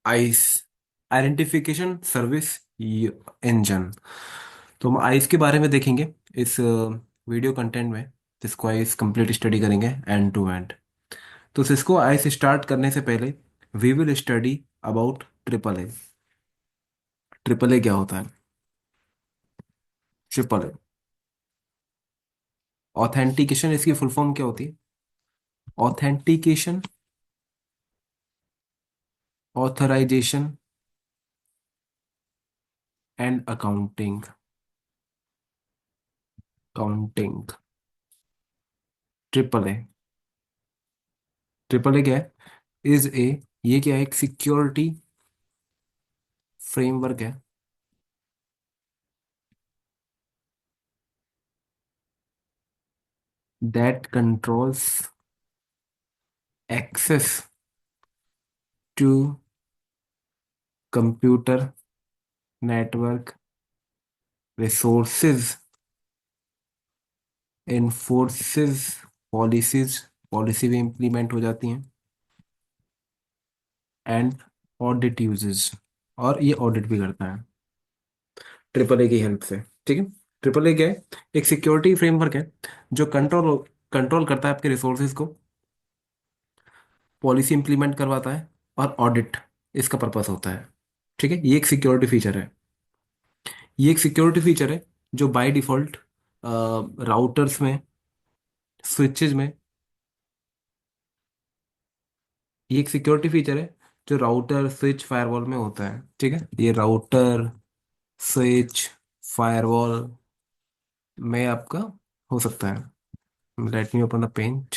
Ice identification service engine. तो हम ice के बारे में देखेंगे इस वीडियो कंटेंट में, जिसको आइस कंप्लीट स्टडी करेंगे एंड टू एंड। तो सिस्को आइस स्टार्ट करने से पहले we will study about triple A. Triple A क्या होता है? ट्रिपल ए ऑथेंटिकेशन, इसकी फुल फॉर्म क्या होती है? Authentication, authorization and accounting. Counting. Triple A. Triple A क्या है? इज ए, ये क्या है? एक सिक्योरिटी फ्रेमवर्क है that controls access to computer network resources, enforces policies, policy भी इम्प्लीमेंट हो जाती हैं, एंड ऑडिट यूजेस, और ये ऑडिट भी करता है ट्रिपल ए की हेल्प से। ठीक है। ट्रिपल ए क्या है? एक सिक्योरिटी फ्रेमवर्क है जो कंट्रोल कंट्रोल करता है आपके रिसोर्सेज को, पॉलिसी इंप्लीमेंट करवाता है, और ऑडिट इसका पर्पस होता है। ठीक है, ये एक सिक्योरिटी फीचर है। ये एक सिक्योरिटी फीचर है जो बाय डिफॉल्ट राउटर्स में, स्विचेज में, ये एक सिक्योरिटी फीचर है जो राउटर स्विच फायरवॉल में होता है। ठीक है, ये राउटर स्विच फायरवॉल में आपका हो सकता है। Let me open the paint.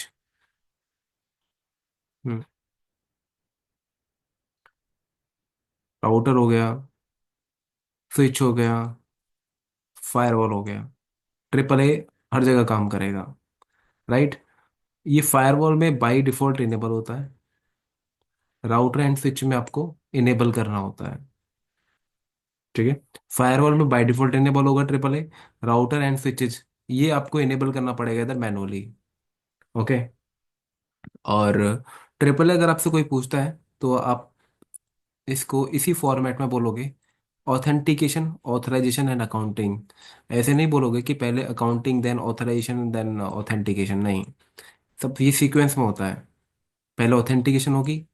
Router हो गया, स्विच हो गया, फायरवॉल हो गया। ट्रिपल ए हर जगह काम करेगा, राइट। ये फायरवॉल में बाय डिफॉल्ट इनेबल होता है, राउटर एंड स्विच में आपको इनेबल करना होता है। ठीक है, फायरवॉल में बाय डिफॉल्ट इनेबल होगा triple A, router and switches ये आपको इनेबल करना पड़ेगा इधर मैनुअली। ओके। और ट्रिपल ए अगर आपसे कोई पूछता है तो आप इसको इसी फॉर्मेट में बोलोगे, ऑथेंटिकेशन, ऑथराइजेशन एंड अकाउंटिंग। ऐसे नहीं बोलोगे कि पहले accounting then authorisation then authentication, नहीं। सब ये सीक्वेंस में होता है। पहले ऑथेंटिकेशन होगी,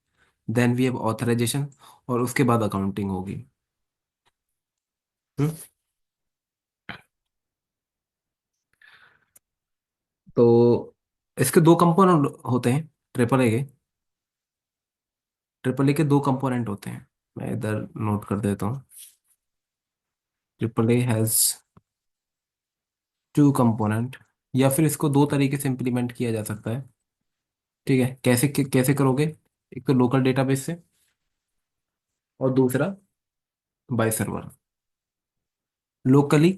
देन वी हैव ऑथराइजेशन, और उसके बाद अकाउंटिंग होगी। हम्म? तो इसके दो कंपोनेंट होते हैं ट्रिपल ए के। ट्रिपल ए के दो कंपोनेंट होते हैं, मैं इधर नोट कर देता हूँ। Triple A has two component, या फिर इसको दो तरीके से इम्प्लीमेंट किया जा सकता है। ठीक है, कैसे कैसे करोगे? एक तो लोकल डेटाबेस से, और दूसरा बाय सर्वर। लोकली,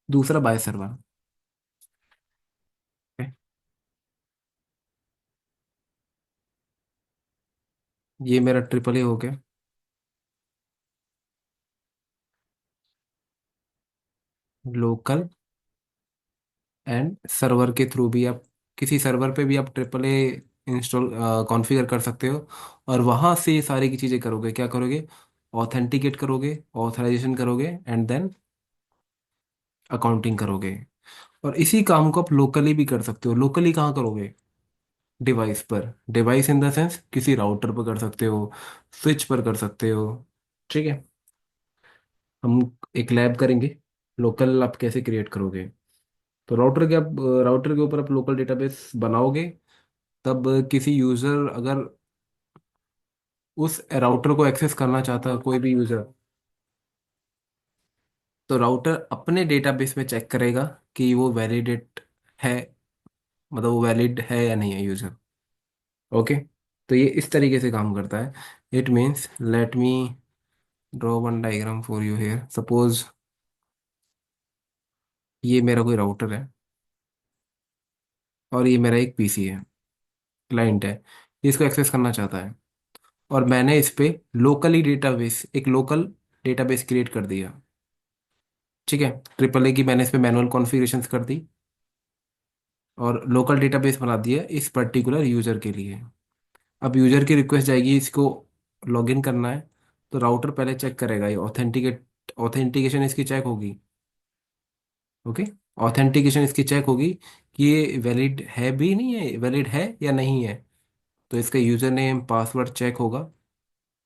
दूसरा बाय सर्वर। ये मेरा ट्रिपल ए हो गया। लोकल एंड सर्वर के थ्रू भी आप किसी सर्वर पे भी आप ट्रिपल ए इंस्टॉल कॉन्फ़िगर कर सकते हो, और वहां से ये सारी की चीजें करोगे। क्या करोगे? ऑथेंटिकेट करोगे, ऑथराइजेशन करोगे, एंड देन अकाउंटिंग करोगे। और इसी काम को आप लोकली भी कर सकते हो। लोकली कहाँ करोगे? डिवाइस पर। डिवाइस इन द सेंस किसी राउटर पर कर सकते हो, स्विच पर कर सकते हो। ठीक है। हम एक लैब करेंगे, लोकल आप कैसे क्रिएट करोगे। तो राउटर के ऊपर आप लोकल डेटाबेस बनाओगे, तब किसी यूजर अगर उस राउटर को एक्सेस करना चाहता है, कोई भी यूजर, तो राउटर अपने डेटाबेस में चेक करेगा कि वो वैलिडेट है, मतलब वो वैलिड है या नहीं है यूजर। ओके। तो ये इस तरीके से काम करता है। It means, let me draw one diagram for you here. Suppose ये मेरा कोई राउटर है, और ये मेरा एक पीसी है, क्लाइंट है, ये इसको एक्सेस करना चाहता है, और मैंने इस पे लोकली डेटाबेस, एक लोकल डेटाबेस क्रिएट कर दिया। ठीक है, ट्रिपल ए की मैंने इस पे मैनुअल कॉन्फ़िगरेशंस कर दी, और लोकल डेटाबेस बना दिया इस पर्टिकुलर यूजर के लिए। अब यूजर की रिक्वेस्ट जाएगी इसको लॉगिन करना है तो राउटर पहले चेक करेगा, ये ऑथेंटिकेशन इसकी चेक होगी। ओके, ऑथेंटिकेशन इसकी चेक होगी कि ये वैलिड है भी नहीं है, वैलिड है या नहीं है। तो इसका यूजर नेम पासवर्ड चेक होगा,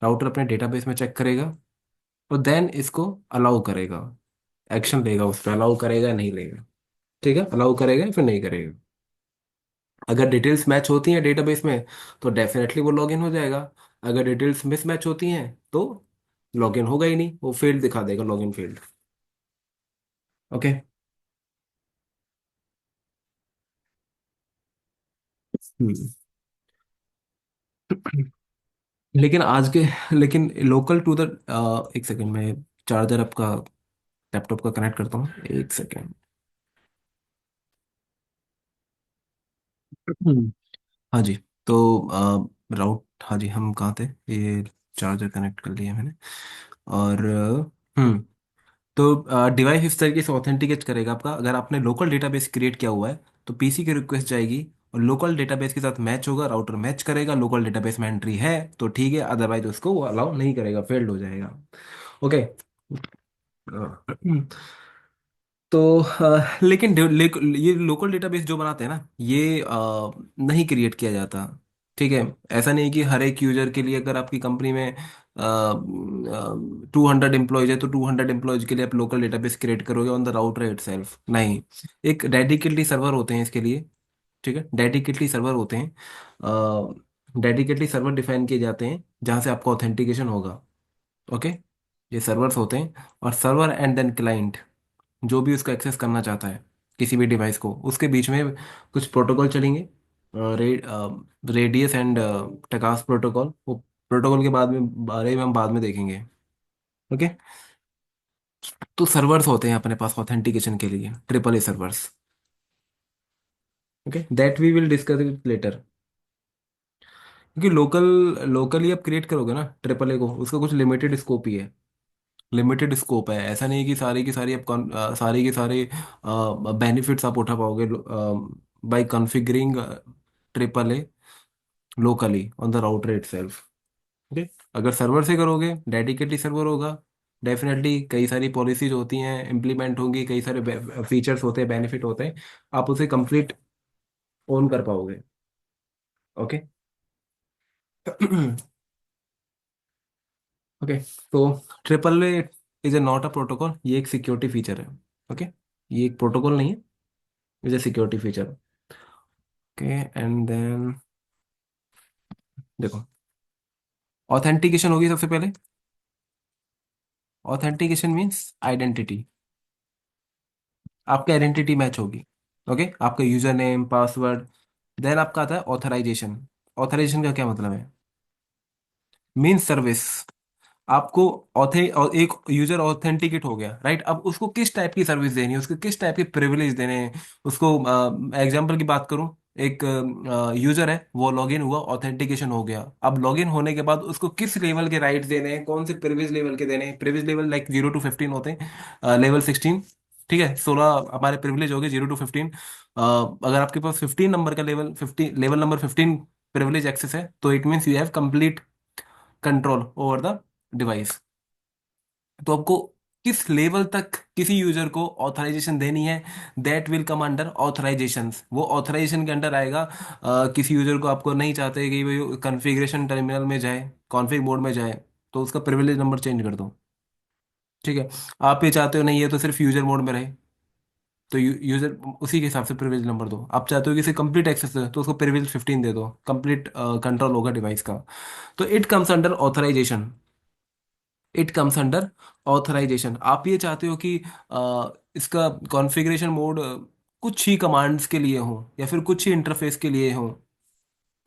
राउटर अपने डेटाबेस में चेक करेगा और देन इसको अलाउ करेगा, एक्शन लेगा उस पर, अलाउ करेगा या नहीं लेगा। ठीक है, अलाउ करेगा या फिर नहीं करेगा। अगर डिटेल्स मैच होती हैं डेटाबेस में तो डेफिनेटली वो लॉगिन हो जाएगा। अगर डिटेल्स मिसमैच होती हैं तो लॉगिन होगा ही नहीं, वो फेल्ड दिखा देगा, लॉगिन फेल्ड। ओके। हम्म। लेकिन आज के लेकिन लोकल टू द, एक सेकंड में चार्जर आपका लैपटॉप का कनेक्ट करता हूँ, एक सेकंड। हाँ जी। तो हाँ जी, हम कहाँ थे? ये चार्जर कनेक्ट कर लिया मैंने। और तो डिवाइस इस तरीके से ऑथेंटिकेट करेगा आपका। अगर आपने लोकल डेटाबेस क्रिएट किया हुआ है तो पीसी की रिक्वेस्ट जाएगी और लोकल डेटाबेस के साथ मैच होगा, राउटर मैच करेगा, लोकल डेटाबेस में एंट्री है तो ठीक है, अदरवाइज उसको वो अलाउ नहीं करेगा, फेल्ड हो जाएगा। ओके। तो लेकिन ये लोकल डेटाबेस जो बनाते हैं ना, ये नहीं क्रिएट किया जाता। ठीक है, ऐसा नहीं कि हर एक यूजर के लिए, अगर आपकी कंपनी में 200 एम्प्लॉयज है तो 200 एम्प्लॉयज के लिए आप लोकल डेटाबेस क्रिएट करोगे ऑन द राउटर इटसेल्फ, नहीं। एक डेडिकेटली सर्वर होते हैं इसके लिए। ठीक है, डेडिकेटली सर्वर होते हैं, डेडिकेटली सर्वर डिफाइन किए जाते हैं जहाँ से आपका ऑथेंटिकेशन होगा। ओके, ये सर्वर्स होते हैं। और सर्वर एंड देन क्लाइंट, जो भी उसको एक्सेस करना चाहता है किसी भी डिवाइस को, उसके बीच में कुछ प्रोटोकॉल चलेंगे। रेडियस एंड टकास प्रोटोकॉल, वो प्रोटोकॉल के बारे में हम बाद में देखेंगे। ओके। तो सर्वर्स होते हैं अपने पास ऑथेंटिकेशन के लिए, triple A servers. Okay, that we will discuss it later. क्योंकि लोकली आप क्रिएट करोगे ना ट्रिपल ए को, उसका कुछ लिमिटेड स्कोप ही है। लिमिटेड स्कोप है, ऐसा नहीं कि सारी की सारी आप सारी की सारी बेनिफिट्स आप उठा पाओगे by configuring triple A locally on the router itself. Okay. अगर सर्वर से करोगे, डेडिकेटली सर्वर होगा, डेफिनेटली कई सारी पॉलिसीज होती हैं इम्प्लीमेंट होंगी, कई सारे फीचर्स होते हैं, बेनिफिट होते हैं, आप उसे कंप्लीट ओन कर पाओगे। ओके। ओके। तो triple A is a not a protocol, ये एक सिक्योरिटी फीचर है। ओके, ये एक प्रोटोकॉल नहीं है, is a security feature. Okay. And then देखो, ऑथेंटिकेशन होगी सबसे पहले। ऑथेंटिकेशन मीन्स आइडेंटिटी, आपकी आइडेंटिटी मैच होगी। ओके, आपका यूजर नेम पासवर्ड। देन आपका आता है ऑथराइजेशन। ऑथराइजेशन का क्या मतलब है? Means service. आपको एक यूजर ऑथेंटिकेट हो गया, राइट? अब उसको किस टाइप की सर्विस देनी है, उसको किस टाइप के प्रिविलेज देने हैं उसको। एग्जांपल की बात करूं, एक यूजर है, वो लॉगिन हुआ, ऑथेंटिकेशन हो गया। अब लॉगिन होने के बाद उसको किस लेवल के राइट्स देने हैं, कौन से प्रिविलेज लेवल के देने हैं? प्रिविलेज लेवल लाइक 0 to 15 होते हैं, लेवल 16। ठीक है, 16 हमारे प्रिविलेज हो गए, 0 to 15। अगर आपके पास 15 नंबर का लेवल नंबर 15 प्रिविलेज एक्सेस है तो it means you have complete control over the device. तो आपको किस लेवल तक किसी यूजर को ऑथराइजेशन देनी है, दैट विल कम अंडर ऑथराइजेशंस, वो ऑथराइजेशन के अंडर आएगा। किसी यूजर को आपको नहीं चाहते कि भाई कॉन्फ़िगरेशन टर्मिनल में जाए, कॉन्फ़िग मोड में जाए, तो उसका प्रिविलेज नंबर चेंज कर दो। ठीक है। आप ये चाहते हो नहीं, ये तो सिर्फ यूजर मोड में रहे, तो यूजर उसी के हिसाब से प्रिविलेज नंबर दो। आप चाहते हो कि इसे कंप्लीट एक्सेस है तो उसको प्रिविलेज 15 दे दो, कंप्लीट कंट्रोल होगा डिवाइस का। तो it comes under authorization. It comes under authorization. आप ये चाहते हो कि इसका कॉन्फ़िगरेशन मोड कुछ ही कमांड्स के लिए हो या फिर कुछ ही इंटरफेस के लिए हो।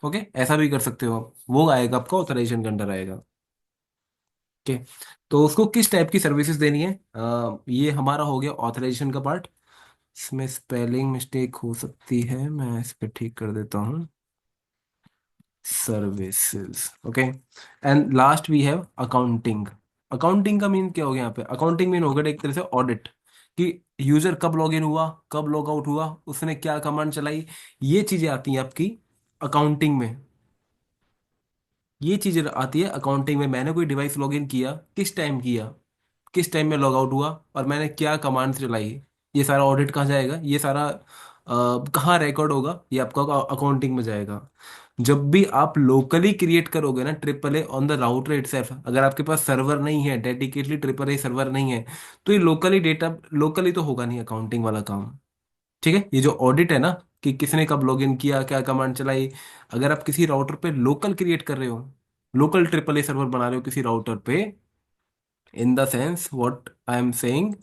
ओके, ऐसा भी कर सकते हो आप, वो आएगा आपका ऑथराइजेशन के अंडर आएगा। ओके। तो उसको किस टाइप की सर्विसेज देनी है, ये हमारा हो गया ऑथराइजेशन का पार्ट। इसमें स्पेलिंग मिस्टेक हो सकती है, मैं इस पे ठीक कर देता हूँ। Services. Okay. And last we have accounting. Accounting का मीन क्या हो गया यहाँ पे? अकाउंटिंग मीन हो गया एक तरह से ऑडिट, कि यूजर कब लॉग इन हुआ, कब लॉग आउट हुआ, उसने क्या कमांड चलाई, ये चीजें आती हैं आपकी अकाउंटिंग में। ये चीज आती है अकाउंटिंग में। मैंने कोई डिवाइस लॉगिन किया, किस टाइम किया, किस टाइम में लॉग आउट हुआ, और मैंने क्या कमांड चलाई, ये सारा ऑडिट कहाँ जाएगा, ये सारा कहाँ रिकॉर्ड होगा, ये आपका अकाउंटिंग में जाएगा। जब भी आप लोकली क्रिएट करोगे ना triple A on the router itself, अगर आपके पास सर्वर नहीं है, डेडिकेटली ट्रिपल ए सर्वर नहीं है, तो ये लोकली डेटा, लोकली तो होगा नहीं अकाउंटिंग वाला काम। ठीक है, ये जो ऑडिट है ना, कि किसने कब लॉगिन किया, क्या कमांड चलाई, अगर आप किसी राउटर पे लोकल क्रिएट कर रहे हो, लोकल ट्रिपल ए सर्वर बना रहे हो किसी राउटर पे, in the sense what I am saying,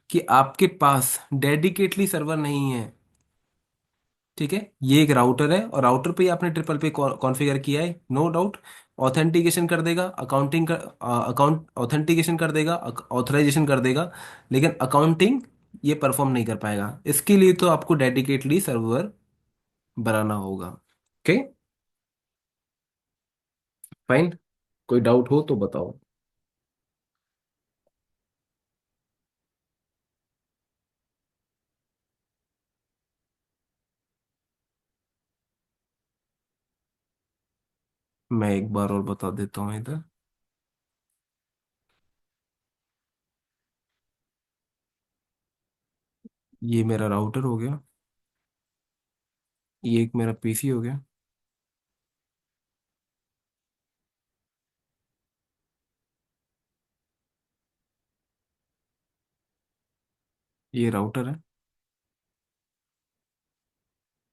कि आपके पास डेडिकेटली सर्वर नहीं है। ठीक है, ये एक राउटर है और राउटर पे ही आपने ट्रिपल पे कॉन्फ़िगर किया है, नो डाउट। ऑथेंटिकेशन कर देगा, अकाउंटिंग कर, अकाउंट ऑथेंटिकेशन कर देगा, ऑथराइजेशन कर देगा, लेकिन अकाउंटिंग ये परफॉर्म नहीं कर पाएगा। इसके लिए तो आपको डेडिकेटली सर्वर बनाना होगा। Okay, fine. कोई डाउट हो तो बताओ। मैं एक बार और बता देता हूँ इधर। ये मेरा राउटर हो गया, ये एक मेरा पीसी हो गया, ये राउटर है,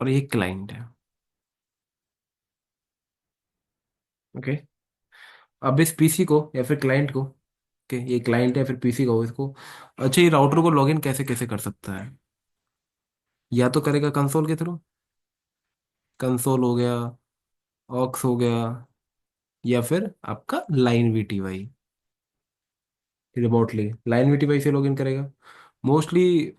और ये क्लाइंट है। ओके, अब इस पीसी को या फिर क्लाइंट को, ओके ये क्लाइंट है फिर पीसी का हो इसको, अच्छा ये राउटर को लॉगिन कैसे कैसे कर सकता है, या तो करेगा कंसोल के थ्रू, कंसोल हो गया, ऑक्स हो गया, या फिर आपका लाइन वीटीवाई, रिमोटली लाइन वीटीवाई से लॉगिन करेगा मोस्टली।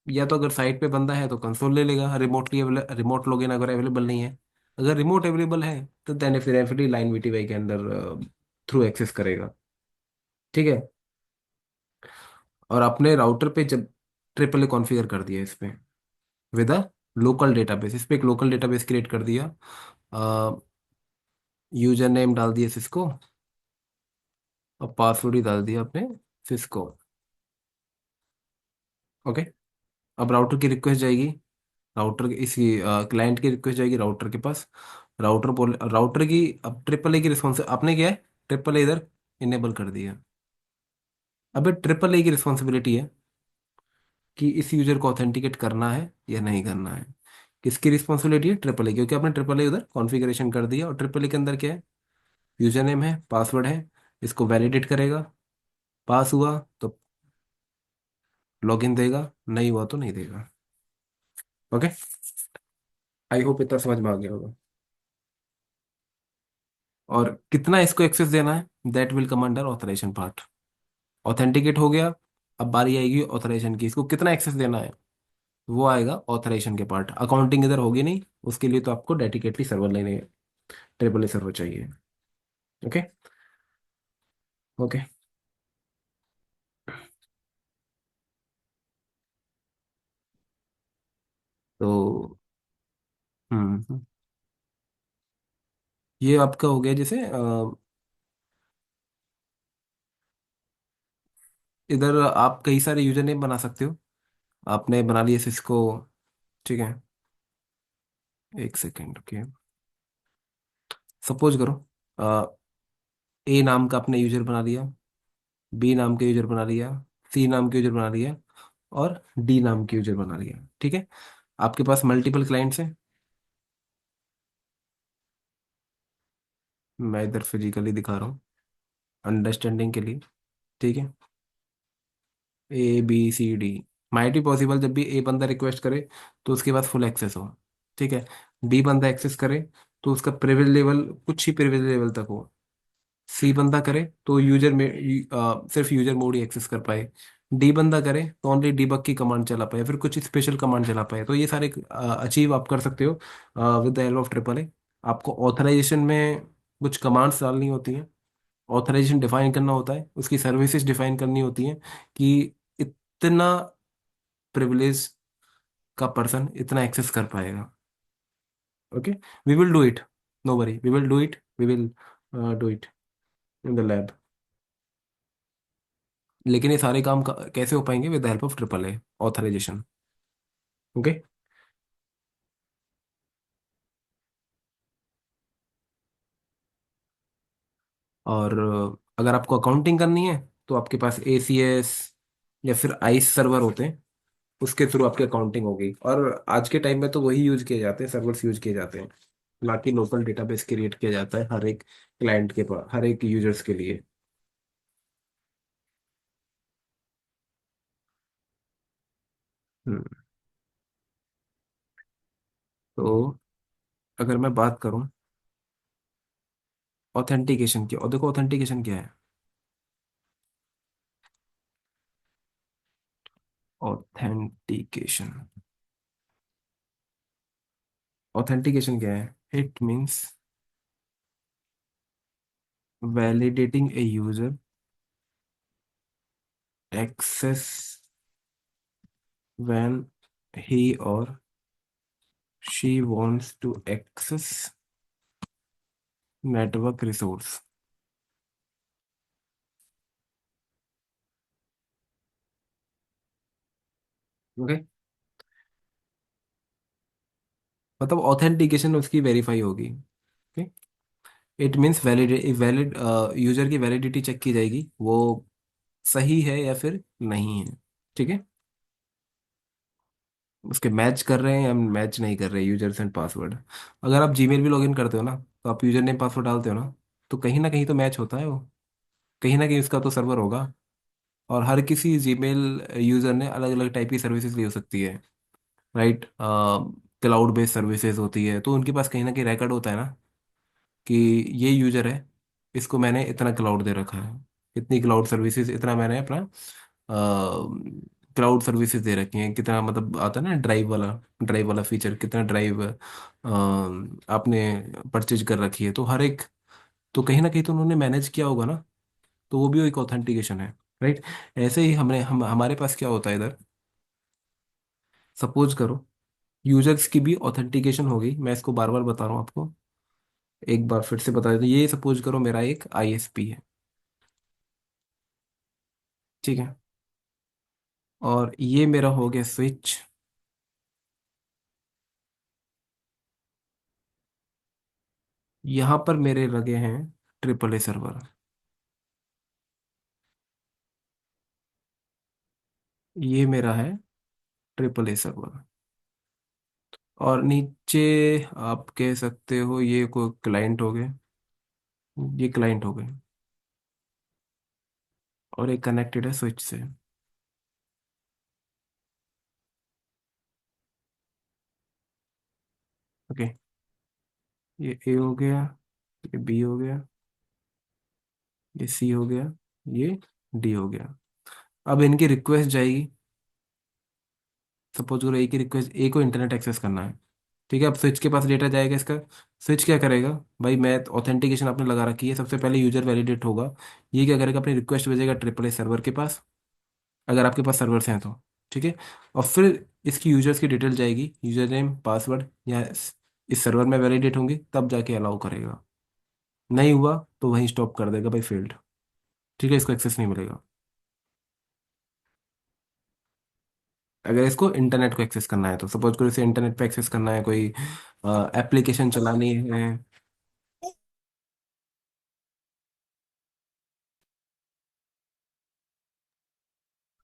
या तो अगर साइट पे बंदा है तो कंसोल ले लेगा रिमोटली, रिमोट लॉगिन अगर अवेलेबल नहीं है। अगर रिमोट अवेलेबल है तो देन फिर एफडी लाइन वीटीवाई के अंदर थ्रू एक्सेस करेगा। ठीक है, और अपने राउटर पे जब ट्रिपल ए कॉन्फ़िगर कर दिया इस पे विद अ लोकल डेटाबेस, इस पे एक लोकल डेटाबेस क्रिएट कर दिया, यूजर नेम डाल दिया सिस्को, और पासवर्ड ही डाल दिया अपने सिस्को। ओके, अब राउटर की रिक्वेस्ट जाएगी, राउटर इसी क्लाइंट की रिक्वेस्ट जाएगी राउटर के पास, राउटर बोल, राउटर की अब ट्रिपल ए की रिस्पॉन्स आपने क्या है, ट्रिपल ए इधर इनेबल कर दिया। अब ट्रिपल ए की रिस्पॉन्सिबिलिटी है कि इस यूजर को ऑथेंटिकेट करना है या नहीं करना है। किसकी रिस्पॉन्सिबिलिटी है, ट्रिपल ए, क्योंकि आपने ट्रिपल ए उधर कॉन्फ़िगरेशन कर दिया, और ट्रिपल ए के अंदर क्या है, यूजर नेम है, पासवर्ड है, इसको वैलिडेट करेगा, पास हुआ तो लॉगिन देगा, नहीं हुआ तो नहीं देगा। ओके, आई होप इतना समझ में आ गया होगा। और कितना इसको एक्सेस देना है, that will come under authorization part. Authenticate हो गया, अब बारी आएगी ऑथराइजेशन की, इसको कितना एक्सेस देना है, वो आएगा ऑथराइजेशन के पार्ट। अकाउंटिंग इधर होगी नहीं, उसके लिए तो आपको डेडिकेटली सर्वर लेने, ट्रिपल ए सर्वर चाहिए। Okay, okay. तो ये आपका हो गया जैसे इधर आप कई सारे यूजर नेम बना सकते हो, आपने बना लिए सिस्को। ठीक है, एक सेकेंड, ओके। सपोज करो ए नाम का आपने यूजर बना लिया, बी नाम के यूजर बना लिया, सी नाम के यूजर बना लिया, और डी नाम के यूजर बना लिया। ठीक है, आपके पास मल्टीपल क्लाइंट्स हैं, मैं इधर फिजिकली दिखा रहा हूँ अंडरस्टैंडिंग के लिए। ठीक है, A B C D, might भी पॉसिबल जब भी ए बंदा रिक्वेस्ट करे तो उसके पास फुल एक्सेस हो। ठीक है, बी बंदा एक्सेस करे तो उसका प्रिविलेज लेवल कुछ ही प्रिविलेज लेवल तक हो, सी बंदा करे तो यूजर में सिर्फ यूजर मोड ही एक्सेस कर पाए, डी बंदा करे तो ओनली डीबग की कमांड चला पाए, फिर कुछ स्पेशल कमांड चला पाए। तो ये सारे अचीव आप कर सकते हो with the help of triple ए। आपको ऑथराइजेशन में कुछ कमांड्स डालनी होती हैं, ऑथराइजेशन डिफाइन करना होता है, उसकी सर्विसेज डिफाइन करनी होती हैं, कि इतना प्रिविलेज का पर्सन इतना एक्सेस कर पाएगा। Okay, we will do it. No worry, we will do it, we will do it in the lab. लेकिन ये सारे काम कैसे हो पाएंगे? With the help of triple A authorization. Okay. और अगर आपको अकाउंटिंग करनी है तो आपके पास ACS या फिर आइस सर्वर होते हैं, उसके थ्रू आपकी अकाउंटिंग होगी। और आज के टाइम में तो वही यूज किए जाते हैं, सर्वर्स यूज किए जाते हैं, ना कि लोकल डेटाबेस क्रिएट किया जाता है हर एक क्लाइंट के पास, हर एक यूजर्स के लिए। हम्म। तो अगर मैं बात करूं ऑथेंटिकेशन की, और देखो ऑथेंटिकेशन क्या है। ऑथेंटिकेशन, ऑथेंटिकेशन क्या है? It means validating a user access when he or she wants to access network resource। Okay. मतलब ऑथेंटिकेशन उसकी वेरीफाई होगी। Okay. It means valid, valid user की वैलिडिटी चेक की जाएगी, वो सही है या फिर नहीं है। ठीक है। उसके मैच कर रहे हैं या मैच नहीं कर रहे यूजर्स एंड पासवर्ड। अगर आप जीमेल भी लॉगिन करते हो ना, तो आप यूजर नेम पासवर्ड डालते हो ना, तो कहीं ना कहीं तो मैच होता है वो, कहीं ना कहीं उसका तो सर्वर होगा। और हर किसी जीमेल यूजर ने अलग अलग टाइप की सर्विसेज ली हो सकती है, राइट। क्लाउड बेस्ड सर्विसेज होती है, तो उनके पास कहीं ना कहीं रिकॉर्ड होता है ना कि ये यूजर है, इसको मैंने इतना क्लाउड दे रखा है, इतनी क्लाउड सर्विसेज, इतना मैंने अपना क्लाउड सर्विसेज दे रखी हैं, कितना मतलब आता है ना ड्राइव वाला फीचर, कितना ड्राइव आपने परचेज कर रखी है, तो हर एक, तो कहीं ना कहीं तो उन्होंने मैनेज किया होगा ना, तो वो भी एक ऑथेंटिकेशन है, राइट। ऐसे ही हमारे पास क्या होता है इधर, सपोज करो यूजर्स की भी ऑथेंटिकेशन होगी। मैं इसको बार बार बता रहा हूँ आपको, एक बार फिर से बता देता हूँ। ये सपोज करो मेरा एक ISP है, ठीक है, और ये मेरा हो गया स्विच। यहाँ पर मेरे लगे हैं ट्रिपल ए सर्वर, ये मेरा है ट्रिपल ए सर्वर। और नीचे आप कह सकते हो ये कोई क्लाइंट हो गए, ये क्लाइंट हो गए, और एक कनेक्टेड है स्विच से। ओके। ये A हो गया, ये B हो गया, ये C हो गया, ये D हो गया। अब इनकी रिक्वेस्ट जाएगी, सपोज करो एक ही रिक्वेस्ट, ए को इंटरनेट एक्सेस करना है, ठीक है। अब स्विच के पास डेटा जाएगा इसका, स्विच क्या करेगा, भाई मैं ऑथेंटिकेशन आपने लगा रखी है, सबसे पहले यूजर वैलिडेट होगा, ये क्या करेगा, अपनी रिक्वेस्ट भेजेगा ट्रिपल ए सर्वर के पास, अगर आपके पास सर्वर्स हैं तो, ठीक है। और फिर इसकी यूजर्स की डिटेल जाएगी, यूजर नेम पासवर्ड, या इस सर्वर में वैलिडेट होंगी, तब जाके अलाउ करेगा। नहीं हुआ तो वहीं स्टॉप कर देगा, भाई फेल्ड, ठीक है, इसको एक्सेस नहीं मिलेगा। अगर इसको इंटरनेट को एक्सेस करना है तो, सपोज करो इसे इंटरनेट पे एक्सेस करना है, कोई एप्लीकेशन चलानी है।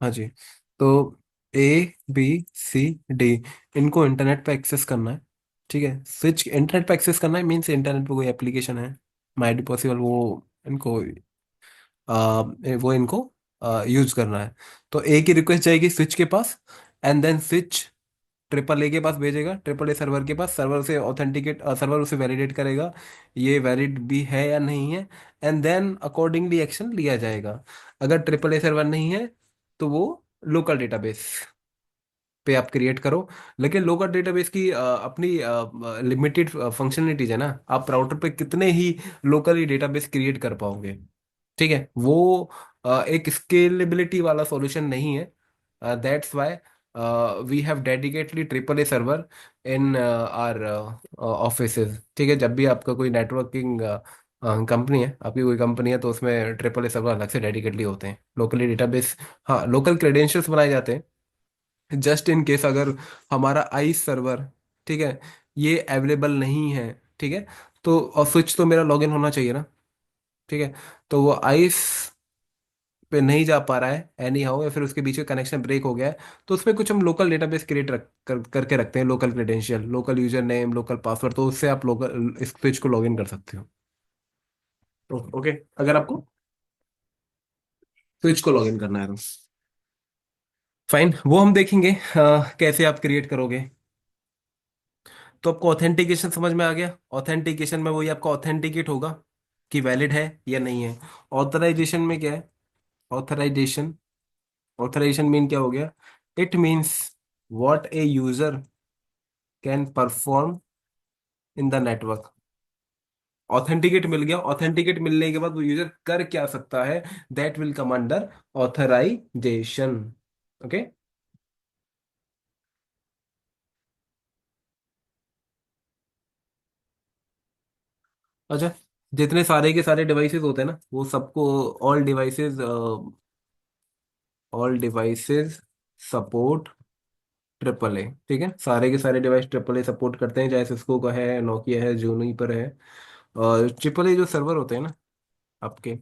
हाँ जी। तो A B C D, इनको इंटरनेट पे एक्सेस करना है, ठीक है। स्विच इंटरनेट पे एक्सेस करना है मीन्स इंटरनेट पे कोई एप्लीकेशन है, माइट बी पॉसिबल, वो इनको वो इनको यूज करना है। तो ए की रिक्वेस्ट जाएगी स्विच के पास, and then switch triple A के पास भेजेगा, ट्रिपल ए सर्वर के पास, सर्वर से ऑथेंटिकेट, सर्वर उसे वैलिडेट करेगा, ये वैलिड भी है या नहीं है, एंड देन अकॉर्डिंगली एक्शन लिया जाएगा। अगर ट्रिपल ए सर्वर नहीं है तो वो लोकल डेटाबेस पे आप क्रिएट करो। लेकिन लोकल डेटाबेस की अपनी लिमिटेड फंक्शनलिटीज है ना, आप राउटर पे कितने ही लोकली डेटाबेस क्रिएट कर पाओगे, ठीक है। वो एक स्केलेबिलिटी वाला सॉल्यूशन नहीं है, that's why we have dedicatedly triple A server in our offices. ठीक है, जब भी आपका कोई नेटवर्किंग कंपनी है, आपकी कोई कंपनी है, तो उसमें ट्रिपल ए सर्वर अलग से डेडिकेटली होते हैं, लोकली डेटाबेस। हाँ, लोकल क्रेडेंशियल्स बनाए जाते हैं जस्ट इन केस अगर हमारा आइस सर्वर, ठीक है, ये अवेलेबल नहीं है। ठीक है, तो और स्विच तो मेरा लॉगिन होना चाहिए ना। ठीक है, तो वो आइस पे नहीं जा पा रहा है एनी हाउ, या फिर उसके बीच में कनेक्शन ब्रेक हो गया है, तो उसमें कुछ हम लोकल डेटाबेस क्रिएट करके रखते हैं, local credential, local user name, local password, तो उससे आप लोकल इस स्विच को लॉगिन कर सकते हो। ओके, अगर आपको स्विच को लॉगिन करना है तो फाइन, वो हम देखेंगे कैसे आप क्रिएट करोगे। तो आपको ऑथेंटिकेशन समझ में आ गया। ऑथेंटिकेशन में वही आपका ऑथेंटिकेट होगा कि वैलिड है या नहीं है। ऑथराइजेशन में क्या है? ऑथराइजेशन, ऑथराइजेशन मीन क्या हो गया? It means what a user can perform in the network. Authenticate मिल गया, ऑथेंटिकेट मिलने के बाद वो यूजर कर क्या सकता है, that will come under authorization. Okay. अच्छा, जितने सारे के सारे डिवाइसेस होते हैं ना, वो सबको, all devices support triple A. ठीक है, सारे के सारे डिवाइस ट्रिपल ए सपोर्ट करते हैं, चाहे सिस्को का है, नोकिया है, जूनिपर है। और ट्रिपल ए जो सर्वर होते हैं ना आपके,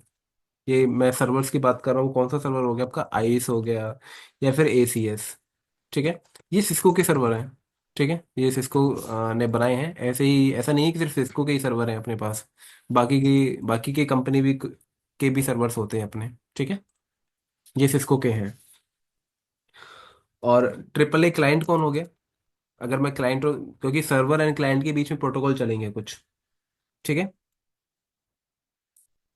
ये मैं सर्वर्स की बात कर रहा हूँ, कौन सा सर्वर हो गया आपका, आईस हो गया या फिर एसीएस। ठीक है, ये सिस्को के सर्वर हैं। ठीक है, ये सिस्को ने बनाए हैं, ऐसे ही, ऐसा नहीं है कि सिर्फ सिस्को के ही सर्वर हैं अपने पास, बाकी के कंपनी भी के भी सर्वर्स होते हैं अपने। ठीक है, ये सिस्को के हैं। और ट्रिपल ए क्लाइंट कौन हो गया? अगर मैं क्लाइंट, क्योंकि सर्वर एंड क्लाइंट के बीच में प्रोटोकॉल चलेंगे कुछ। ठीक है,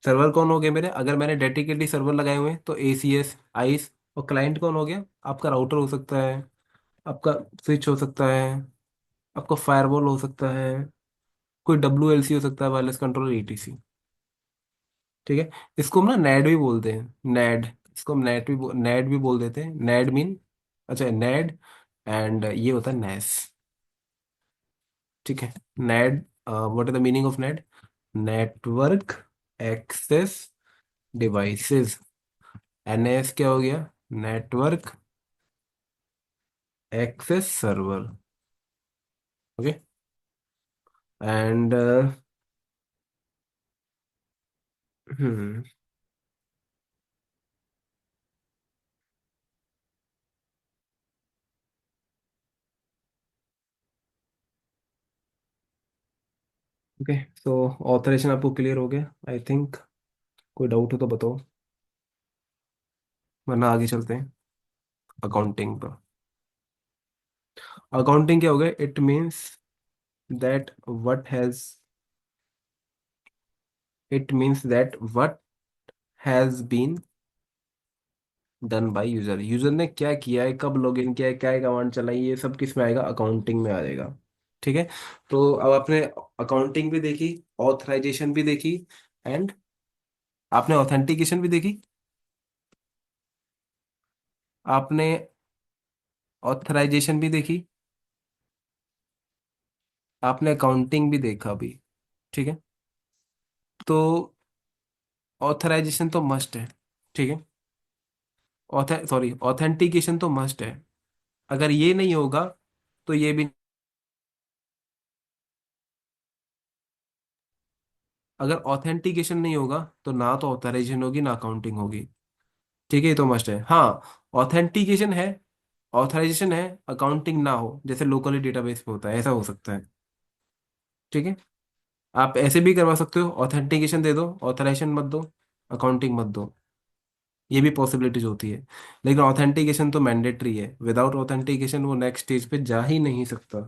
सर्वर कौन हो गए मेरे, अगर मैंने डेडिकेटली सर्वर लगाए हुए हैं तो एसीएस, आइस। और क्लाइंट कौन हो गया? आपका राउटर हो सकता है, आपका स्विच हो सकता है, आपका फायरवॉल हो सकता है, कोई डब्ल्यू एल सी हो सकता है, वायरलेस कंट्रोलर, ईटीसी। ठीक है, इसको हम ना नेड भी बोलते हैं, नेड। इसको हम नेड भी बोल देते हैं, नेड मीन, अच्छा नेड, एंड ये होता है नेस। ठीक है, NAD, what is the meaning of NAD? Network access devices. NAS क्या हो गया? Network access server. Okay, and hmm okay, तो ऑथराइजेशन आपको क्लियर हो गया आई थिंक। कोई डाउट हो तो बताओ, वरना आगे चलते हैं अकाउंटिंग पर। अकाउंटिंग क्या हो गया? It means that what has it means that what has been done by user. User ने क्या किया है, कब लॉगिन किया है, क्या कमांड चलाई, ये सब किस में आएगा? अकाउंटिंग में आ जाएगा। ठीक है, तो अब आपने अकाउंटिंग भी देखी, ऑथराइजेशन भी देखी, एंड आपने ऑथेंटिकेशन भी देखी, आपने ऑथराइजेशन भी देखी, आपने अकाउंटिंग भी देखा भी। ठीक है, तो ऑथराइजेशन तो मस्ट है। ठीक है, सॉरी, ऑथेंटिकेशन तो मस्ट है। अगर ये नहीं होगा तो ये भी, अगर ऑथेंटिकेशन नहीं होगा तो ना तो ऑथराइजेशन होगी ना अकाउंटिंग होगी। ठीक है, ये तो मस्ट है। हाँ, ऑथेंटिकेशन है, ऑथराइजेशन है, अकाउंटिंग ना हो, जैसे लोकली डेटाबेस पे होता है, ऐसा हो सकता है। ठीक है, आप ऐसे भी करवा सकते हो, ऑथेंटिकेशन दे दो, ऑथराइजेशन मत दो, अकाउंटिंग मत दो, ये भी पॉसिबिलिटीज होती है। लेकिन ऑथेंटिकेशन तो मैंडेटरी है, विदाउट ऑथेंटिकेशन वो नेक्स्ट स्टेज पे जा ही नहीं सकता।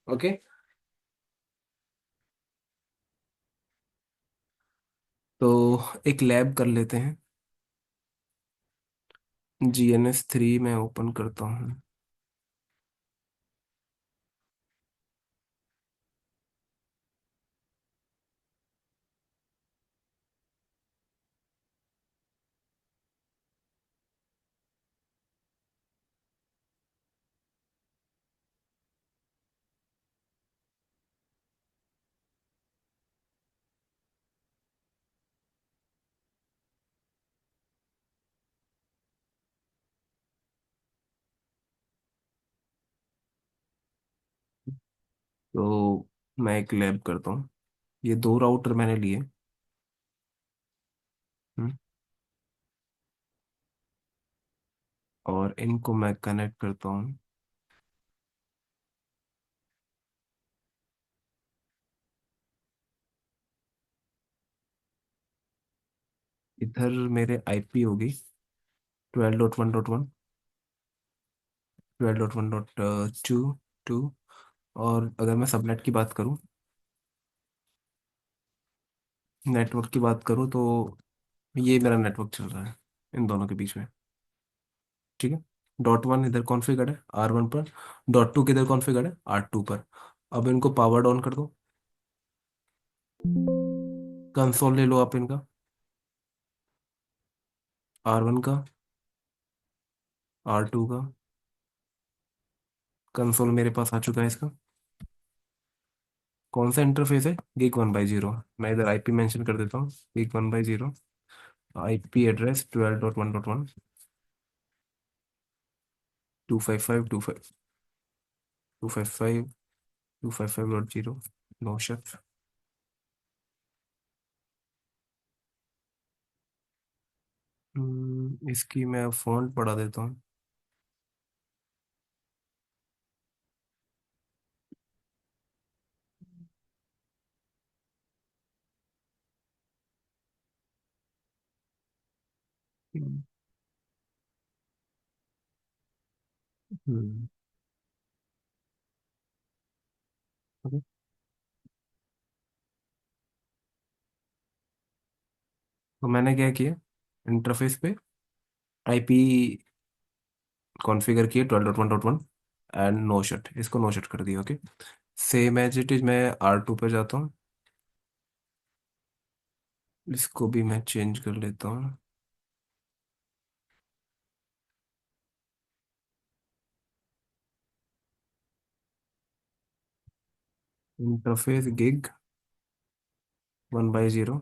ओके, तो एक लैब कर लेते हैं। GNS3 मैं ओपन करता हूँ। तो मैं एक लैब करता हूँ। ये दो राउटर मैंने लिए। हम्म, और इनको मैं कनेक्ट करता हूँ। इधर मेरे आईपी होगी 12.1.1, 12.1.2 और अगर मैं सबनेट की बात करूँ, नेटवर्क की बात करूँ तो ये मेरा नेटवर्क चल रहा है इन दोनों के बीच में। ठीक है। डॉट वन इधर कॉन्फ़िगर्ड है R1 पर, डॉट टू किधर कॉन्फ़िगर्ड है R2 पर। अब इनको पावर डाउन कर दो। कंसोल ले लो आप इनका, R1 का, R2 का। कंसोल मेरे पास आ चुका है इसका। कौन सा इंटरफेस है? gig 1/0। मैं इधर आईपी मेंशन कर देता हूँ, gig 1/0। IP address 12.1.1, 255, 255, 255.0। No shift. इसकी मैं फॉन्ट बढ़ा देता हूँ। Hmm, hmm, okay. तो मैंने क्या किया, इंटरफेस पे आईपी कॉन्फ़िगर किए 12.1.1 एंड नो शट, इसको नो शट कर दिया। Okay. Same as it is मैं R2 पे जाता हूँ, इसको भी मैं चेंज कर लेता हूँ। Interface gig 1/0,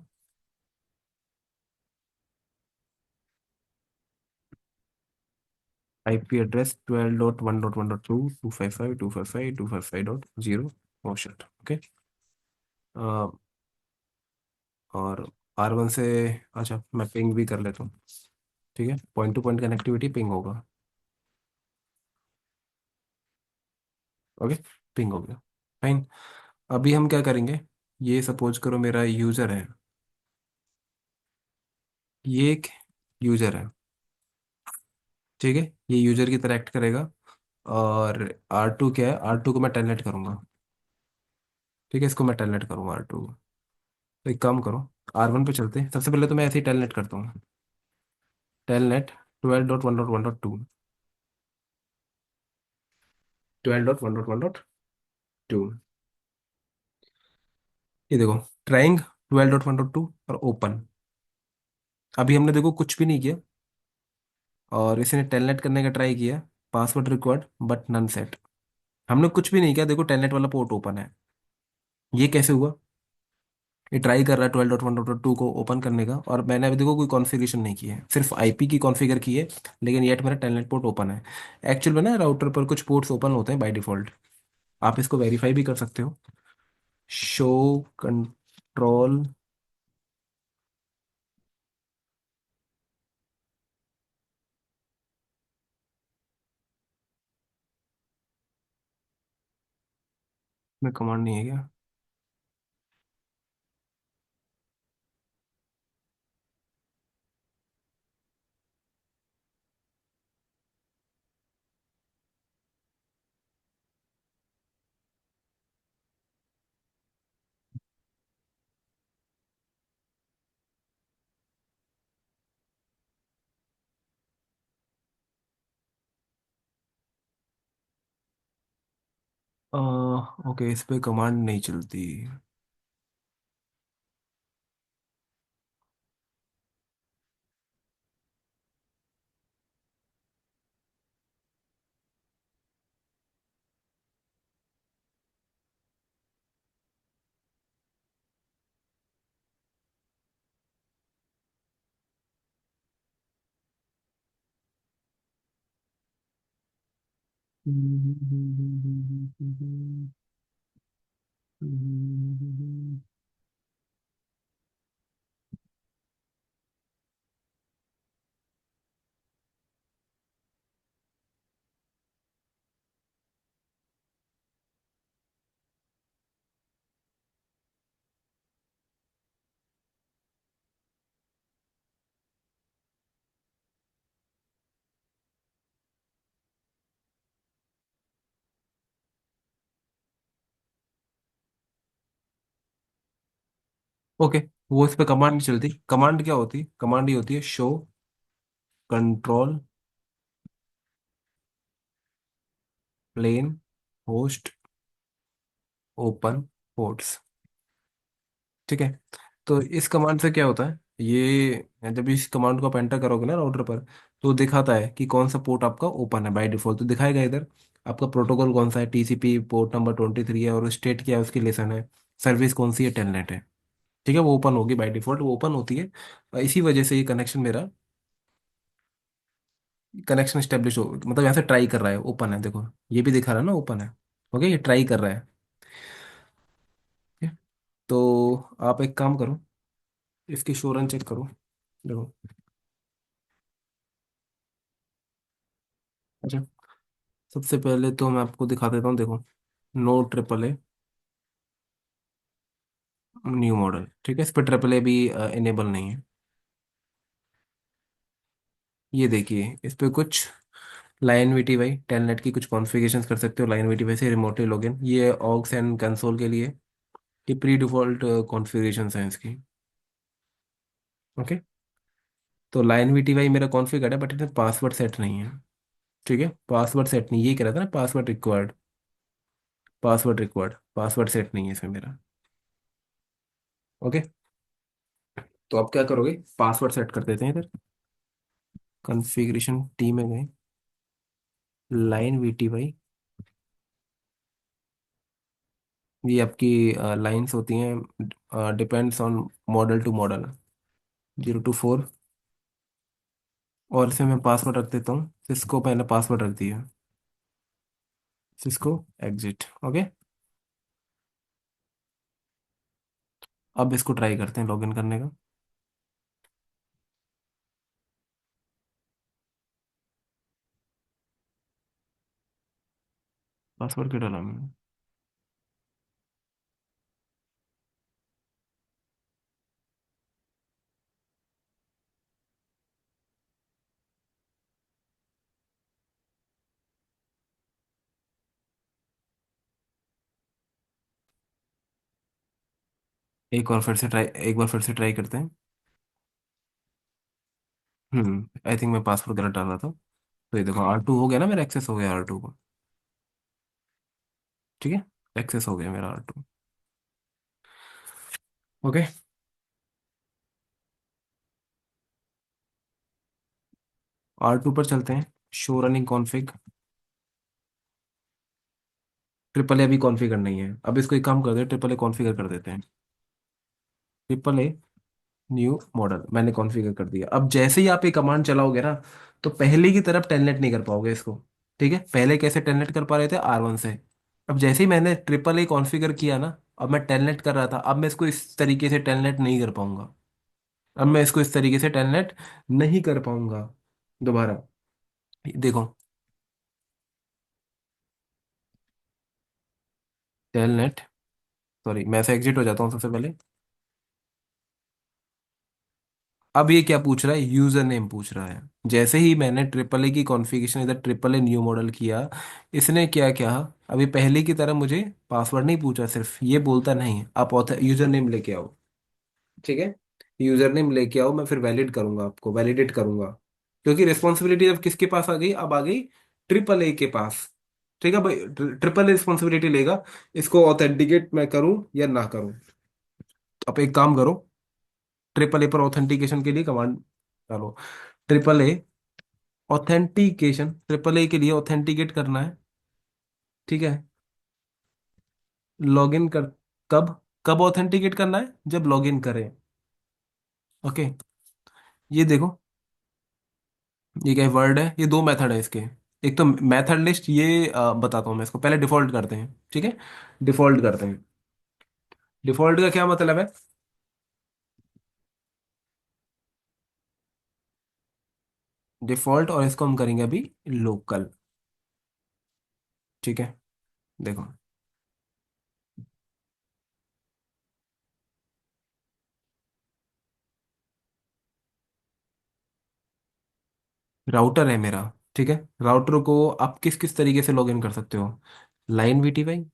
IP address 12.1.1.2, 255, 255, 255.0। No shut. Okay. और R1 से, अच्छा मैं पिंग भी कर लेता हूँ। ठीक है, point two point connectivity ping होगा। ओके, पिंग हो गया। फाइन। अभी हम क्या करेंगे, ये सपोज करो मेरा यूजर है, ये एक यूजर है। ठीक है, ये यूजर की तरह एक्ट करेगा। और R2 क्या है, R2 को मैं टेलनेट करूंगा। ठीक है, इसको मैं टेलनेट करूंगा R2 को। तो एक काम करो, R1 पे चलते हैं। सबसे पहले तो मैं ऐसे ही टेलनेट करता हूँ। टेलनेट 12.1.1.2, 12.1.1.2। ये देखो, ट्राइंग 12.1.2 और ओपन। अभी हमने देखो कुछ भी नहीं किया, और इसी ने टेलनेट करने का ट्राई किया, password required but none set. हमने कुछ भी नहीं किया, देखो टेलनेट वाला पोर्ट ओपन है। ये कैसे हुआ? ये ट्राई कर रहा है 12.1.2 को ओपन करने का, और मैंने अभी देखो कोई कॉन्फ़िगरेशन नहीं की है, सिर्फ आईपी की कॉन्फ़िगर की है। लेकिन येट मेरा टेलनेट पोर्ट ओपन है। एक्चुअल में ना राउटर पर कुछ पोर्ट्स ओपन होते हैं बाय डिफॉल्ट। आप इसको वेरीफाई भी कर सकते हो। शो कंट्रोल में कमांड नहीं है क्या? ओके, इस पे कमांड नहीं चलती। ओके, वो इस पे कमांड नहीं चलती। कमांड क्या होती है? कमांड ये होती है show control plane host open ports. ठीक है। तो इस कमांड से क्या होता है, ये जब इस कमांड को आप एंटर करोगे ना राउटर पर, तो दिखाता है कि कौन सा पोर्ट आपका ओपन है। बाय डिफॉल्ट तो दिखाएगा इधर आपका प्रोटोकॉल कौन सा है, टीसीपी पोर्ट नंबर 23 है, और स्टेट क्या है उसकी लेसन है, सर्विस कौन सी है, टेलनेट है। ठीक है, वो ओपन होगी, बाय डिफॉल्ट वो ओपन होती है। और इसी वजह से ये कनेक्शन मेरा, कनेक्शन स्टेब्लिश हो, मतलब यहाँ से ट्राई कर रहा है, ओपन है, देखो ये भी दिखा रहा है ना ओपन है। ओके, ये ट्राई कर रहा है। ठीक है? तो आप एक काम करो, इसकी शो रन चेक करो। देखो। अच्छा, सबसे पहले तो मैं आपको दिखा देता हूँ, देखो। No triple A new model, ठीक है, इस पर ट्रिपल ए भी इनेबल नहीं है। ये देखिए इस पे कुछ लाइन वीटीवाई टेलनेट की कुछ कॉन्फ़िगरेशंस कर सकते हो, लाइन वीटीवाई से रिमोटली लॉगिन, ये ऑक्स एंड कंसोल के लिए। ये प्री डिफॉल्ट कॉन्फ़िगरेशंस हैं इसकी। ओके। तो लाइन वीटीवाई मेरा कॉन्फ़िगर है, बट इसमें पासवर्ड सेट नहीं है। ठीक है, पासवर्ड सेट नहीं, ये कह रहा था ना, password required. Password required, password set नहीं है इसमें मेरा। ओके। तो आप क्या करोगे, पासवर्ड सेट कर देते हैं इधर, कॉन्फ़िगरेशन टी में गए, लाइन वीटीवाई, ये आपकी लाइंस होती हैं, depends on model to model, 0 to 4। और इसे मैं पासवर्ड रख देता हूँ, सिस्को मैंने पासवर्ड रख दिया, सिस्को एग्जिट। ओके। अब इसको ट्राई करते हैं लॉगिन करने का। पासवर्ड क्या डाला मैंने? एक और फिर से ट्राई, एक बार फिर से ट्राई करते हैं। आई थिंक मैं पासवर्ड गलत डाला था। तो ये देखो R2 हो गया ना मेरा, एक्सेस हो गया R2 को। ठीक है, एक्सेस हो गया मेरा R2। ओके। R2 पर चलते हैं, show running config. Triple A अभी कॉन्फ़िगर नहीं है, अब इसको एक काम करते हैं, ट्रिपल ए कॉन्फ़िगर कर देते हैं। ट्रिपल ए न्यू मॉडल मैंने कॉन्फ़िगर कर दिया। अब जैसे ही आप ये कमांड चलाओगे ना, तो पहले की तरफ टेलनेट नहीं कर पाओगे इसको। ठीक है, पहले कैसे टेलनेट कर पा रहे थे, R1 से। अब जैसे ही मैंने ट्रिपल ए कॉन्फ़िगर किया ना, अब मैं टेलनेट कर रहा था, अब मैं इसको इस तरीके से टेलनेट नहीं कर पाऊंगा। अब मैं इसको इस तरीके से टेलनेट नहीं कर पाऊंगा दोबारा। देखो, टेलनेट, सॉरी मैं से एग्जिट हो जाता हूँ सबसे पहले। अब ये क्या पूछ रहा है, यूजर नेम पूछ रहा है। जैसे ही मैंने ट्रिपल ए की कॉन्फ़िगरेशन इधर ट्रिपल ए न्यू मॉडल किया, इसने क्या क्या, अभी पहले की तरह मुझे पासवर्ड नहीं पूछा, सिर्फ ये बोलता नहीं आप ऑथर यूजर नेम लेके आओ। ठीक है, यूजर नेम लेके आओ, मैं फिर वैलिड करूंगा, आपको वैलिडेट करूंगा। क्योंकि रिस्पॉन्सिबिलिटी अब किसके पास आ गई, अब आ गई ट्रिपल ए के पास। ठीक है भाई, ट्रिपल ए रिस्पॉन्सिबिलिटी लेगा, इसको ऑथेंटिकेट मैं करूं या ना करूं। तो आप एक काम करो, ट्रिपल ए पर ऑथेंटिकेशन के लिए कमांड डालो, triple A authentication, triple A के लिए ऑथेंटिकेट करना है। ठीक है, लॉगिन कर, कब, कब ऑथेंटिकेट करना है, जब लॉगिन करें। ओके। ये देखो, ये क्या वर्ड है, ये दो मेथड है इसके। एक तो मेथड लिस्ट, ये बताता हूँ मैं इसको, पहले डिफॉल्ट करते हैं। ठीक है, डिफॉल्ट करते हैं। डिफॉल्ट का क्या मतलब है? डिफॉल्ट, और इसको हम करेंगे अभी लोकल। ठीक है, देखो। राउटर है मेरा, ठीक है। राउटर को आप किस किस तरीके से लॉगिन कर सकते हो? Line VTY,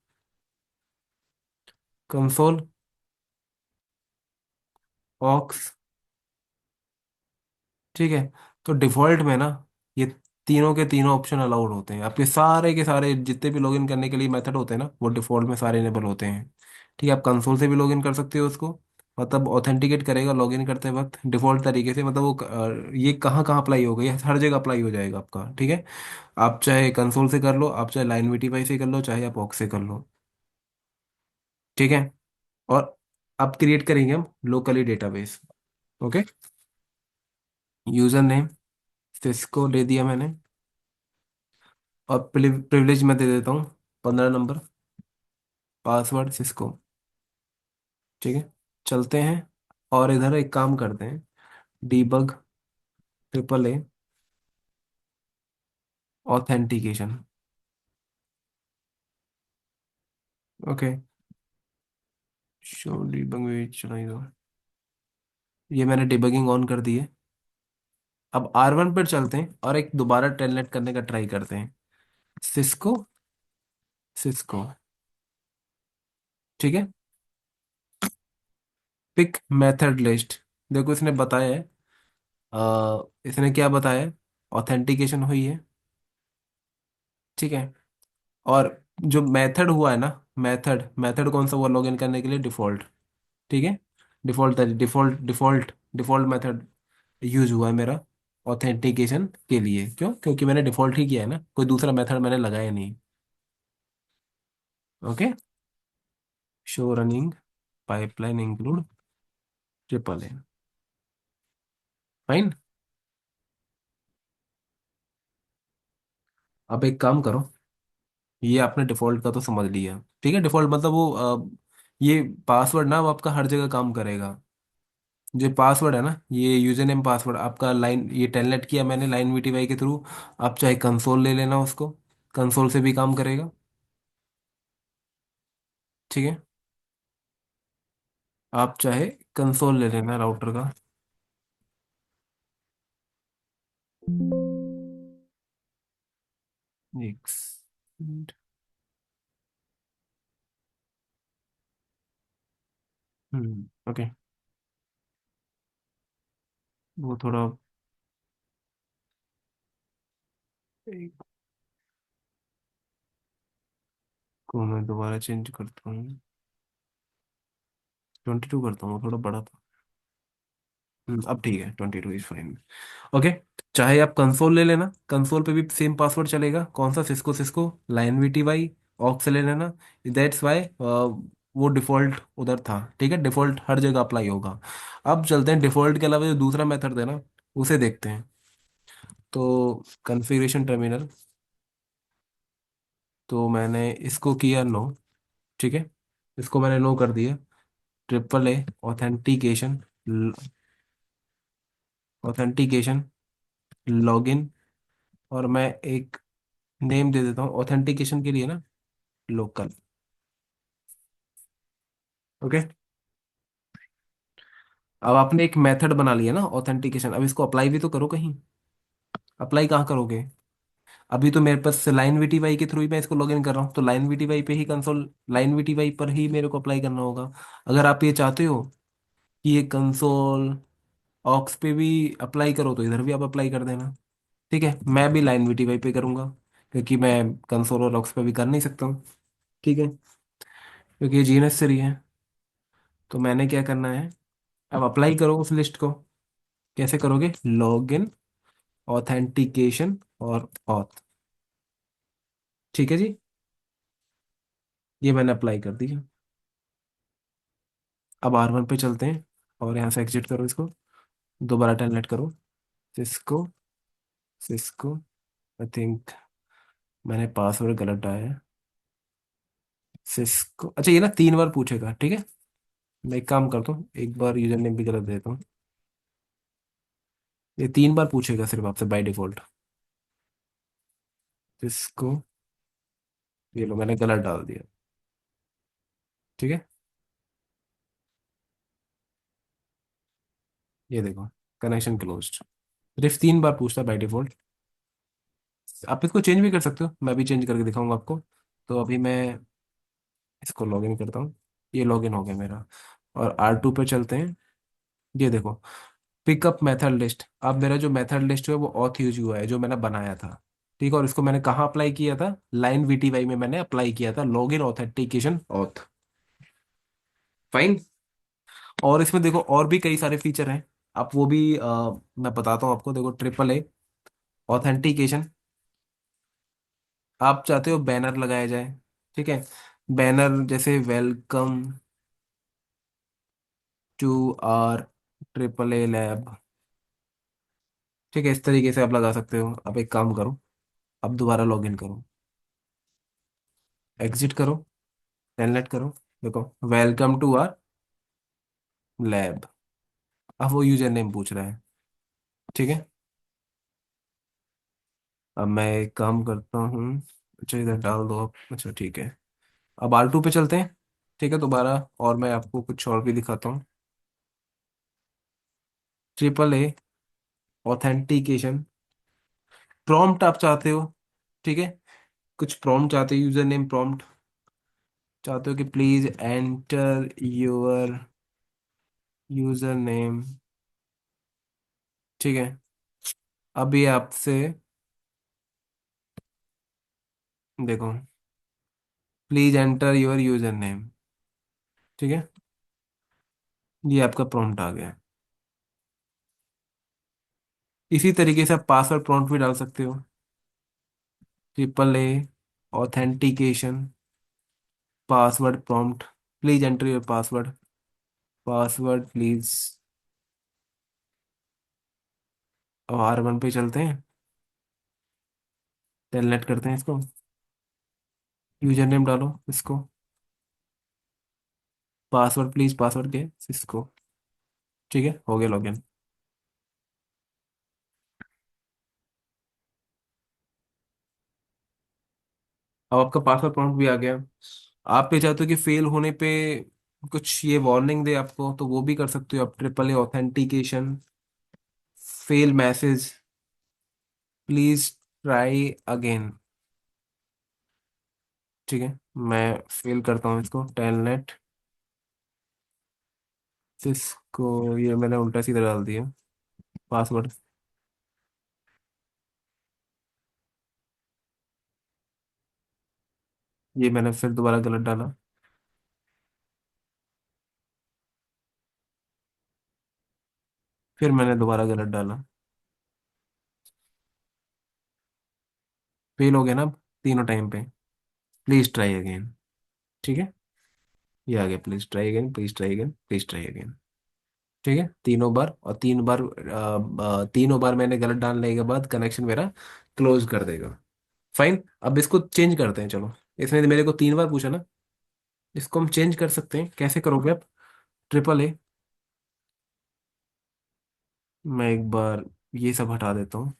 console, aux. ठीक है, तो डिफॉल्ट में ना ये तीनों के तीनों ऑप्शन अलाउड होते हैं। आपके सारे के सारे जितने भी लॉगिन करने के लिए मेथड होते हैं ना, वो डिफॉल्ट में सारे इनेबल होते हैं। ठीक है, आप कंसोल से भी लॉगिन कर सकते हो उसको, मतलब ऑथेंटिकेट करेगा लॉगिन करते वक्त डिफॉल्ट तरीके से। मतलब वो ये कहाँ कहाँ अप्लाई होगा, ये हर जगह अप्लाई हो जाएगा आपका। ठीक है, आप चाहे कंसोल से कर लो, आप चाहे लाइन वीटीवाई से कर लो, चाहे आप ऑक्स से कर लो। ठीक है, और अब क्रिएट करेंगे हम locally database. Okay, user name Cisco दे दिया मैंने, और प्रिविलेज मैं दे देता हूँ 15 नंबर, पासवर्ड सिस्को। ठीक है, चलते हैं। और इधर एक काम करते हैं, debug triple A authentication. Okay, show debug में चलाई दो। ये मैंने डिबगिंग ऑन कर दी है। अब R1 पर चलते हैं और एक दोबारा टेलनेट करने का ट्राई करते हैं। Cisco, Cisco. ठीक है, पिक मेथड लिस्ट। देखो इसने बताया है, इसने क्या बताया है, ऑथेंटिकेशन हुई है। ठीक है, और जो मेथड हुआ है ना, मेथड मेथड कौन सा हुआ लॉगिन करने के लिए? डिफॉल्ट। ठीक है, default default default default method use हुआ है मेरा ऑथेंटिकेशन के लिए। क्यों? क्योंकि मैंने डिफॉल्ट ही किया है ना, कोई दूसरा मेथड मैंने लगाया नहीं। Okay, show running pipeline include triple A, fine. अब एक काम करो, ये आपने डिफॉल्ट का तो समझ लिया। ठीक है, डिफॉल्ट मतलब वो ये पासवर्ड ना वो आपका हर जगह काम करेगा। जो पासवर्ड है ना, ये यूजर नेम पासवर्ड आपका, लाइन ये टेलनेट किया मैंने लाइन वीटीवाई के थ्रू। आप चाहे कंसोल ले लेना उसको, कंसोल से भी काम करेगा। ठीक है, आप चाहे कंसोल ले लेना राउटर का। एक second। ओके, वो थोड़ा, एक को मैं दोबारा चेंज करता हूँ, 22 करता हूँ, वो थोड़ा बड़ा था। अब ठीक है, 22 इज फाइन। ओके, चाहे आप कंसोल ले लेना, कंसोल पे भी सेम पासवर्ड चलेगा। कौन सा? सिस्को, सिस्को लाइन वीटीवाई ऑक्स ले लेना। दैट्स वाई वो डिफॉल्ट उधर था। ठीक है, डिफॉल्ट हर जगह अप्लाई होगा। अब चलते हैं डिफॉल्ट के अलावा जो दूसरा मेथड है ना, उसे देखते हैं। तो कॉन्फ़िगरेशन टर्मिनल, तो मैंने इसको किया नो। ठीक है, इसको मैंने नो कर दिया। Triple A authentication, authentication login, और मैं एक नेम दे देता हूँ ऑथेंटिकेशन के लिए ना, लोकल। ओके, अब आपने एक मेथड बना लिया ना ऑथेंटिकेशन, अब इसको अप्लाई भी तो करो कहीं। अप्लाई कहाँ करोगे? अभी तो मेरे पास लाइन वीटीवाई के थ्रू ही मैं इसको लॉगिन कर रहा हूँ, तो लाइन वीटीवाई पे ही कंसोल, लाइन वीटीवाई पर ही मेरे को अप्लाई करना होगा। अगर आप ये चाहते हो कि ये कंसोल ऑक्स पे भी अप्लाई करो, तो इधर भी आप अप्लाई कर देना। ठीक है, मैं भी लाइन वीटीवाई पे करूंगा, क्योंकि मैं कंसोल और ऑक्स पे भी कर नहीं सकता हूँ। ठीक है, क्योंकि ये जीएनएस से रही है। तो मैंने क्या करना है, अब अप्लाई करो उस लिस्ट को। कैसे करोगे? लॉगिन, ऑथेंटिकेशन और ऑथ। ठीक है जी, ये मैंने अप्लाई कर दिया। अब R1 पे चलते हैं, और यहाँ से एग्जिट करो इसको, दोबारा टेलनेट करो। सिस्को, सिस्को, आई थिंक मैंने पासवर्ड गलत डाला है। सिस्को, अच्छा ये ना 3 बार पूछेगा। ठीक है, मैं एक काम करता हूँ, एक बार यूजर नेम भी गलत देता हूँ। ये 3 बार पूछेगा सिर्फ आपसे बाय डिफॉल्ट। इसको, ये लो मैंने गलत डाल दिया। ठीक है, ये देखो, कनेक्शन क्लोज्ड। सिर्फ 3 बार पूछता बाय डिफॉल्ट। आप इसको चेंज भी कर सकते हो, मैं भी चेंज करके दिखाऊंगा आपको। तो अभी मैं इसको लॉगिन करता हूँ। ये लॉगिन हो गया मेरा। और R2 पे चलते हैं। ये देखो, पिकअप मेथड लिस्ट। अब मेरा जो मेथड लिस्ट है वो ऑथ यूज हुआ है, जो मैंने बनाया था। ठीक है, और इसको मैंने कहाँ अप्लाई किया था? लाइन VTY में मैंने अप्लाई किया था, लॉगिन ऑथेंटिकेशन ऑथ। फाइन। और इसमें देखो और भी कई सारे फीचर हैं। आप वो भी मैं बताता हूँ आपको। देखो, AAA ऑथेंटिकेशन। आप चाहते हो बैनर लगाया जाए, ठीक है। बैनर जैसे welcome to our AAA lab. ठीक है, इस तरीके से आप लगा सकते हो। आप एक काम करो, अब दोबारा लॉगिन करो, एग्जिट करो, टेलनेट करो। देखो, वेलकम टू आर लैब। अब वो यूजर नेम पूछ रहा है। ठीक है, अब मैं एक काम करता हूँ। अच्छा, इधर डाल दो आप। अच्छा, ठीक है। अब R2 पे चलते हैं। ठीक है, दोबारा। और मैं आपको कुछ और भी दिखाता हूँ। AAA ऑथेंटिकेशन प्रॉम्प्ट आप चाहते हो, ठीक है। कुछ प्रॉम्प्ट चाहते हो, यूजर नेम प्रॉम्प्ट चाहते हो कि please enter your user name. ठीक है, अभी आपसे, देखो, please enter your user name. ठीक है, ये आपका प्रॉम्प्ट आ गया। इसी तरीके से आप पासवर्ड प्रॉम्प्ट भी डाल सकते हो। AAA authentication password prompt, please enter your password. Password please. अब R1 पे चलते हैं, टेलनेट करते हैं इसको। यूजर नेम डालो इसको, पासवर्ड प्लीज, पासवर्ड के इसको। ठीक है, हो गया लॉगिन। अब आपका पासवर्ड प्रॉम्प्ट भी आ गया। आप ये चाहते हो कि फेल होने पे कुछ ये वार्निंग दे आपको, तो वो भी कर सकते हो आप। AAA authentication fail message, please try again. ठीक है, मैं फेल करता हूँ इसको, टेलनेट। इसको, ये मैंने उल्टा सीधा डाल दिया पासवर्ड। ये मैंने फिर दोबारा गलत डाला। फिर मैंने दोबारा गलत डाला। फेल हो गया ना अब, तीनों टाइम पे। Please try again. ठीक है, ये आ गया, please try again, please try again, please try again. ठीक है, तीनों बार। और 3 बार, तीनों बार मैंने गलत डालने के बाद कनेक्शन मेरा क्लोज कर देगा। फाइन। अब इसको चेंज करते हैं, चलो। इसने मेरे को 3 बार पूछा ना, इसको हम चेंज कर सकते हैं। कैसे करोगे आप? AAA, मैं एक बार ये सब हटा देता हूँ,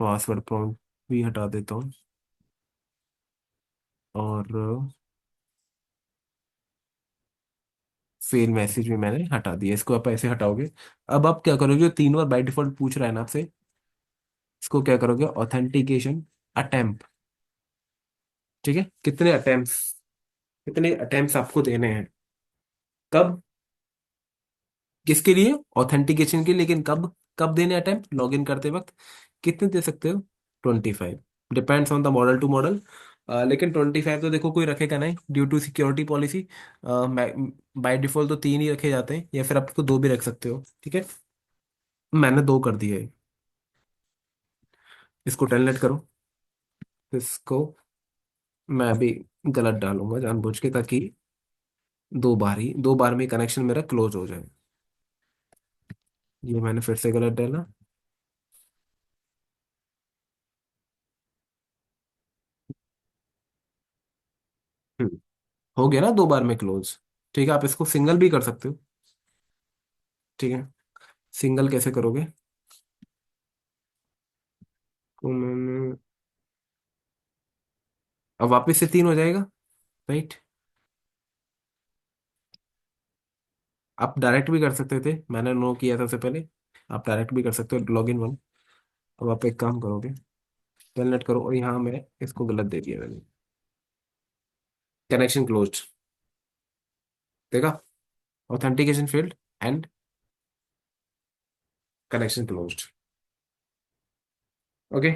पासवर्ड प्रॉम्प्ट भी हटा देता हूँ। और फेल मैसेज भी मैंने हटा दिया। इसको आप ऐसे हटाओगे। अब आप क्या करोगे? 3 बार बाय डिफॉल्ट पूछ रहा है ना आपसे, इसको क्या करोगे? Authentication attempt. ठीक है, कितने अटेम्प्ट, कितने अटेम्प्ट आपको देने हैं? कब? किसके लिए? ऑथेंटिकेशन के लिए। लेकिन कब? कब देने अटेम्प्ट? लॉगिन करते वक्त। कितने दे सकते हो? 25। Depends on the model to model. लेकिन 25 तो देखो कोई रखेगा नहीं, due to security policy. By default तो 3 ही रखे जाते हैं, या फिर आप इसको 2 भी रख सकते हो। ठीक है, मैंने 2 कर दिए है। इसको टेलनेट करो। इसको मैं अभी गलत डालूंगा जानबूझ के, ताकि 2 बार में कनेक्शन मेरा क्लोज हो जाए। ये मैंने फिर से गलत डाला। हम्म, हो गया ना 2 बार में क्लोज। ठीक है, आप इसको सिंगल भी कर सकते हो। ठीक है, सिंगल कैसे करोगे? तो मैंने, अब वापस से 3 हो जाएगा, राइट। आप डायरेक्ट भी कर सकते थे, मैंने नो किया था उससे पहले। आप डायरेक्ट भी कर सकते हो, लॉग इन 1। अब आप एक काम करोगे, टेलनेट करो, और यहाँ मैं इसको गलत दे दिया मैंने। कनेक्शन क्लोज्ड, देखा? Authentication failed and connection closed. Okay,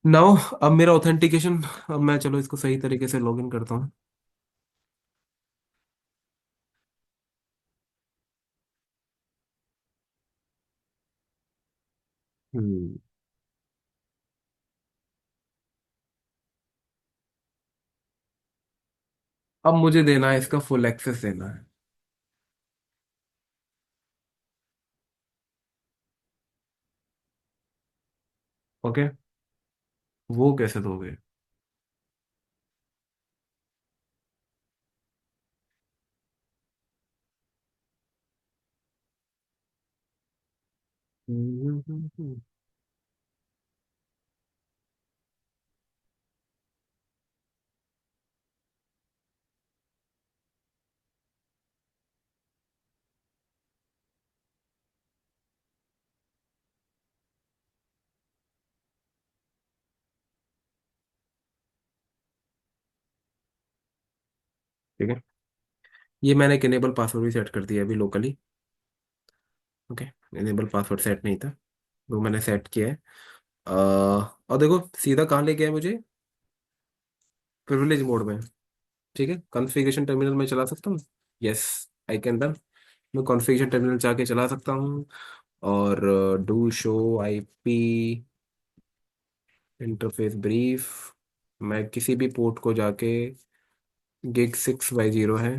now अब मेरा ऑथेंटिकेशन, अब मैं चलो इसको सही तरीके से लॉगिन करता हूँ। हम्म। अब मुझे देना है, इसका फुल एक्सेस देना है। ओके, वो कैसे दोगे? ठीक है, ये मैंने एक इनेबल पासवर्ड भी सेट कर दिया अभी locally. Okay, enable password set नहीं था, वो मैंने सेट किया है। और देखो सीधा कहाँ ले गया है मुझे, प्रिविलेज मोड में। ठीक है, कॉन्फ़िगरेशन टर्मिनल में चला सकता हूँ। Yes, I can done. मैं कॉन्फ़िगरेशन टर्मिनल जाके चला सकता हूँ, और do show IP interface brief, मैं किसी भी पोर्ट को जाके, gig 6 by 0 है,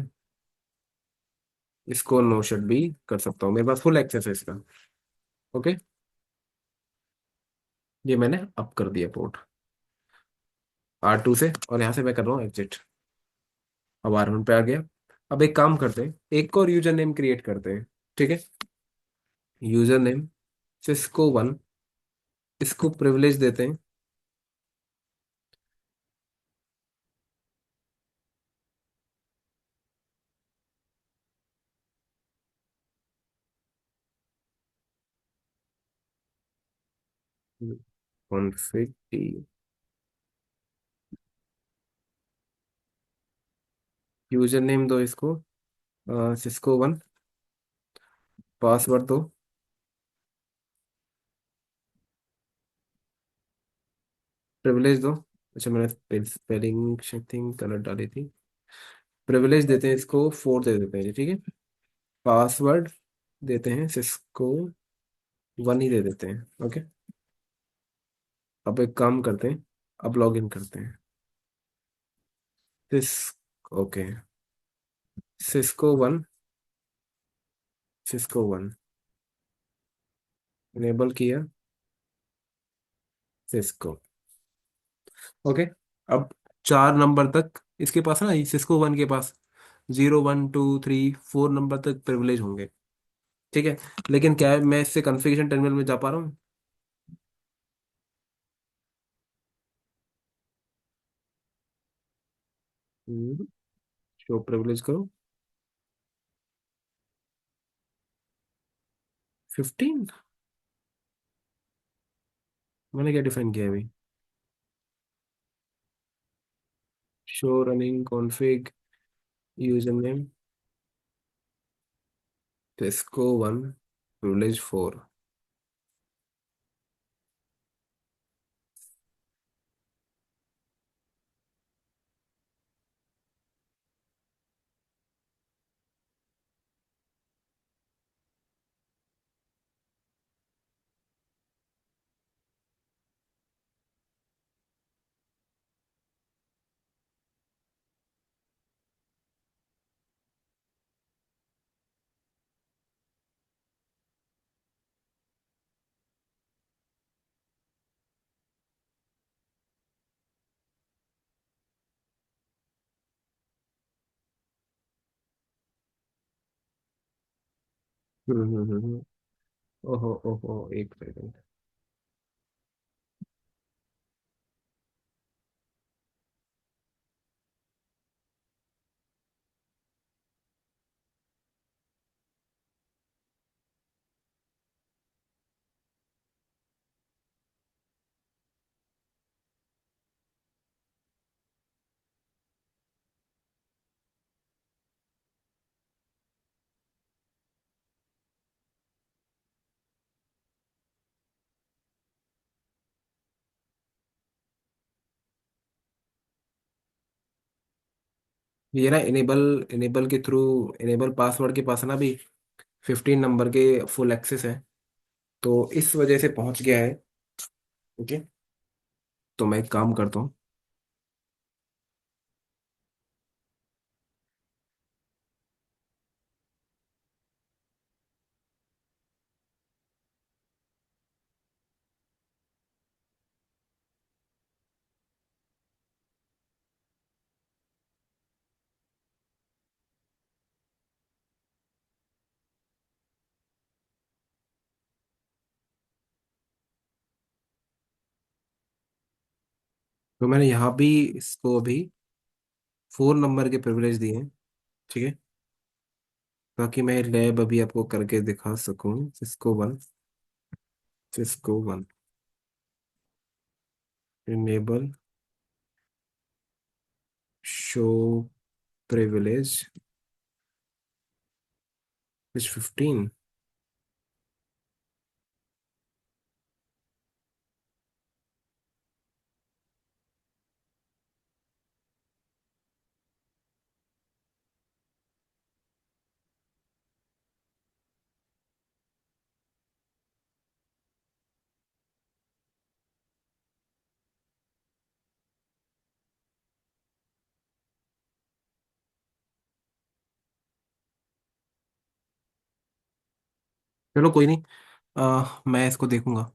इसको नो शट भी कर सकता हूँ, मेरे पास फुल एक्सेस है इसका। ओके, ये मैंने अप कर दिया पोर्ट R2 से, और यहाँ से मैं कर रहा हूँ एग्जिट। अब R1 पे आ गया। अब एक काम करते हैं, एक और यूजर नेम क्रिएट करते हैं। ठीक है, यूजर नेम Cisco 1, इसको प्रिविलेज देते हैं। कॉन्फ़िग टी, यूजर नेम दो इसको Cisco 1, पासवर्ड दो, प्रिविलेज दो। अच्छा, मैंने स्पेलिंग थिंग गलत डाली थी। प्रिविलेज देते हैं इसको 4 दे देते हैं, ठीक है। पासवर्ड देते हैं Cisco 1 ही दे देते हैं। ओके, अब एक काम करते हैं, अब लॉग इन करते हैं। सिस ओके, Cisco 1, Cisco 1 इनेबल किया, सिस्को। ओके, अब 4 नंबर तक इसके पास ना, Cisco 1 के पास 0 1 2 3 4 नंबर तक प्रिविलेज होंगे। ठीक है, लेकिन क्या है, मैं इससे कॉन्फ़िगरेशन टर्मिनल में जा पा रहा हूँ? शो प्रिविलेज करो। 15, मैंने क्या डिफाइन किया है अभी? Show running config user name Cisco 1 privilege 4। ओहो ओहो, एक सेकंड। ये ना इनेबल, इनेबल के थ्रू, इनेबल पासवर्ड के पास ना भी 15 नंबर के फुल एक्सेस है, तो इस वजह से पहुंच गया है। ओके, तो मैं एक काम करता हूँ। तो मैंने यहाँ भी इसको अभी 4 नंबर के प्रिविलेज दिए हैं, ठीक है, ताकि मैं लैब अभी आपको करके दिखा सकूं। Cisco 1, Cisco 1 enable show privilege is 15। चलो कोई नहीं, मैं इसको देखूंगा।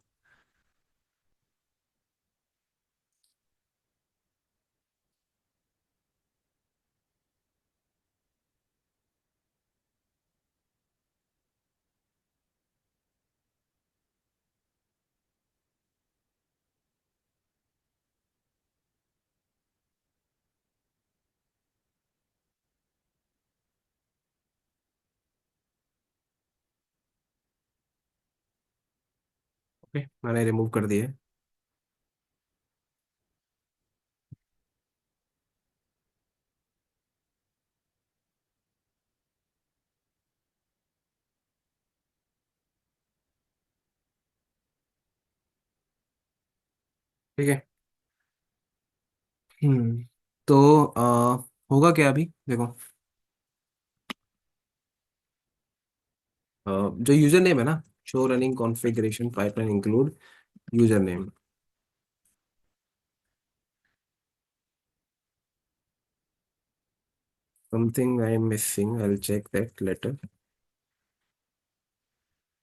ओके, मैंने रिमूव कर दिए। ठीक है। तो होगा क्या अभी देखो, जो यूजर नेम है ना, show running configuration pipeline include user name. Something I am missing, I will check that later.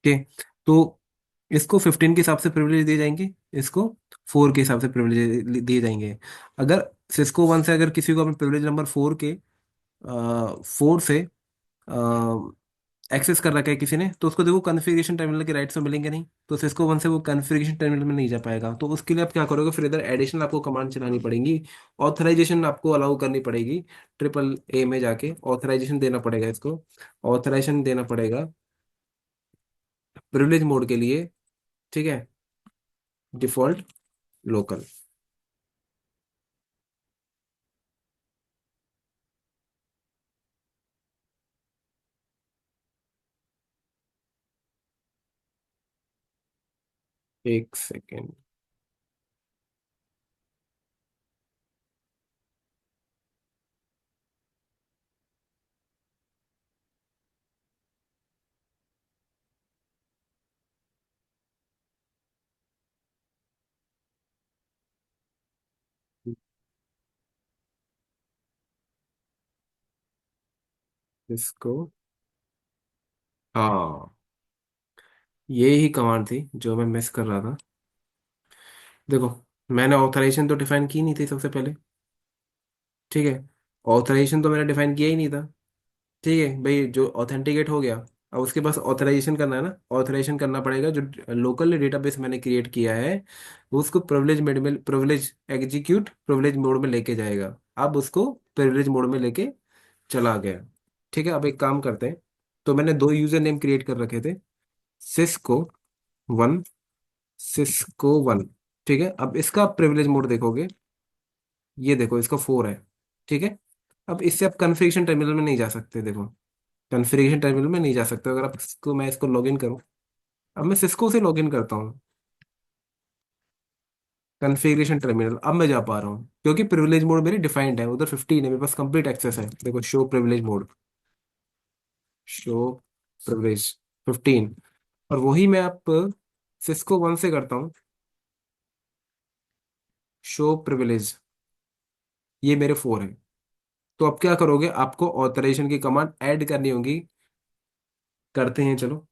Okay, तो इसको 15 के हिसाब से प्रिविलेज दिए जाएंगे, इसको 4 के हिसाब से प्रिविलेज दिए जाएंगे। अगर सिस्को 1 से अगर किसी को अपने प्रिविलेज नंबर 4 के 4 से एक्सेस कर रखा है किसी ने, तो उसको देखो कॉन्फ़िगरेशन टर्मिनल के राइट्स में मिलेंगे नहीं, तो सिस्को 1 से वो कॉन्फ़िगरेशन टर्मिनल में नहीं जा पाएगा। तो उसके लिए आप क्या करोगे, फिर इधर एडिशनल आपको कमांड चलानी पड़ेगी, ऑथराइजेशन आपको अलाउ करनी पड़ेगी। ट्रिपल ए में जाके ऑथराइजेशन देना पड़ेगा इसको, ऑथराइजेशन देना पड़ेगा प्रिविलेज मोड के लिए। ठीक है, डिफॉल्ट लोकल। एक सेकेंड। इसको, हाँ, ये ही कमांड थी जो मैं मिस कर रहा था। देखो, मैंने ऑथराइजेशन तो डिफाइन की नहीं थी सबसे पहले। ठीक है, ऑथराइजेशन तो मैंने डिफाइन किया ही नहीं था। ठीक है भाई, जो ऑथेंटिकेट हो गया, अब उसके पास ऑथराइजेशन करना है ना, ऑथराइजेशन करना पड़ेगा। जो लोकल डेटाबेस मैंने क्रिएट किया है वो उसको प्रिविलेज मोड में, प्रिविलेज एग्जीक्यूट प्रिविलेज मोड में लेके जाएगा। अब उसको प्रिविलेज मोड में लेके चला गया। ठीक है, अब एक काम करते हैं। तो मैंने दो यूजर नेम क्रिएट कर रखे थे, सिस्को वन, सिस्को वन। ठीक है, अब इसका प्रिविलेज मोड देखोगे, ये देखो इसका 4 है। ठीक है, अब इससे आप कॉन्फ़िगरेशन टर्मिनल में नहीं जा सकते। देखो कॉन्फ़िगरेशन टर्मिनल में नहीं जा सकते। अगर आप इसको, मैं इसको लॉगिन करूं, अब मैं सिस्को से लॉगिन करता हूँ कॉन्फ़िगरेशन टर्मिनल, अब मैं जा पा रहा हूँ क्योंकि प्रिविलेज मोड मेरी डिफाइंड है, उधर 15 है, मेरे पास कंप्लीट एक्सेस है। देखो show privilege mode, show privilege 15। और वही मैं आप सिस्को वन से करता हूँ, शो प्रिविलेज, ये मेरे 4 हैं। तो अब क्या करोगे, आपको ऑथराइजेशन की कमांड ऐड करनी होगी। करते हैं चलो।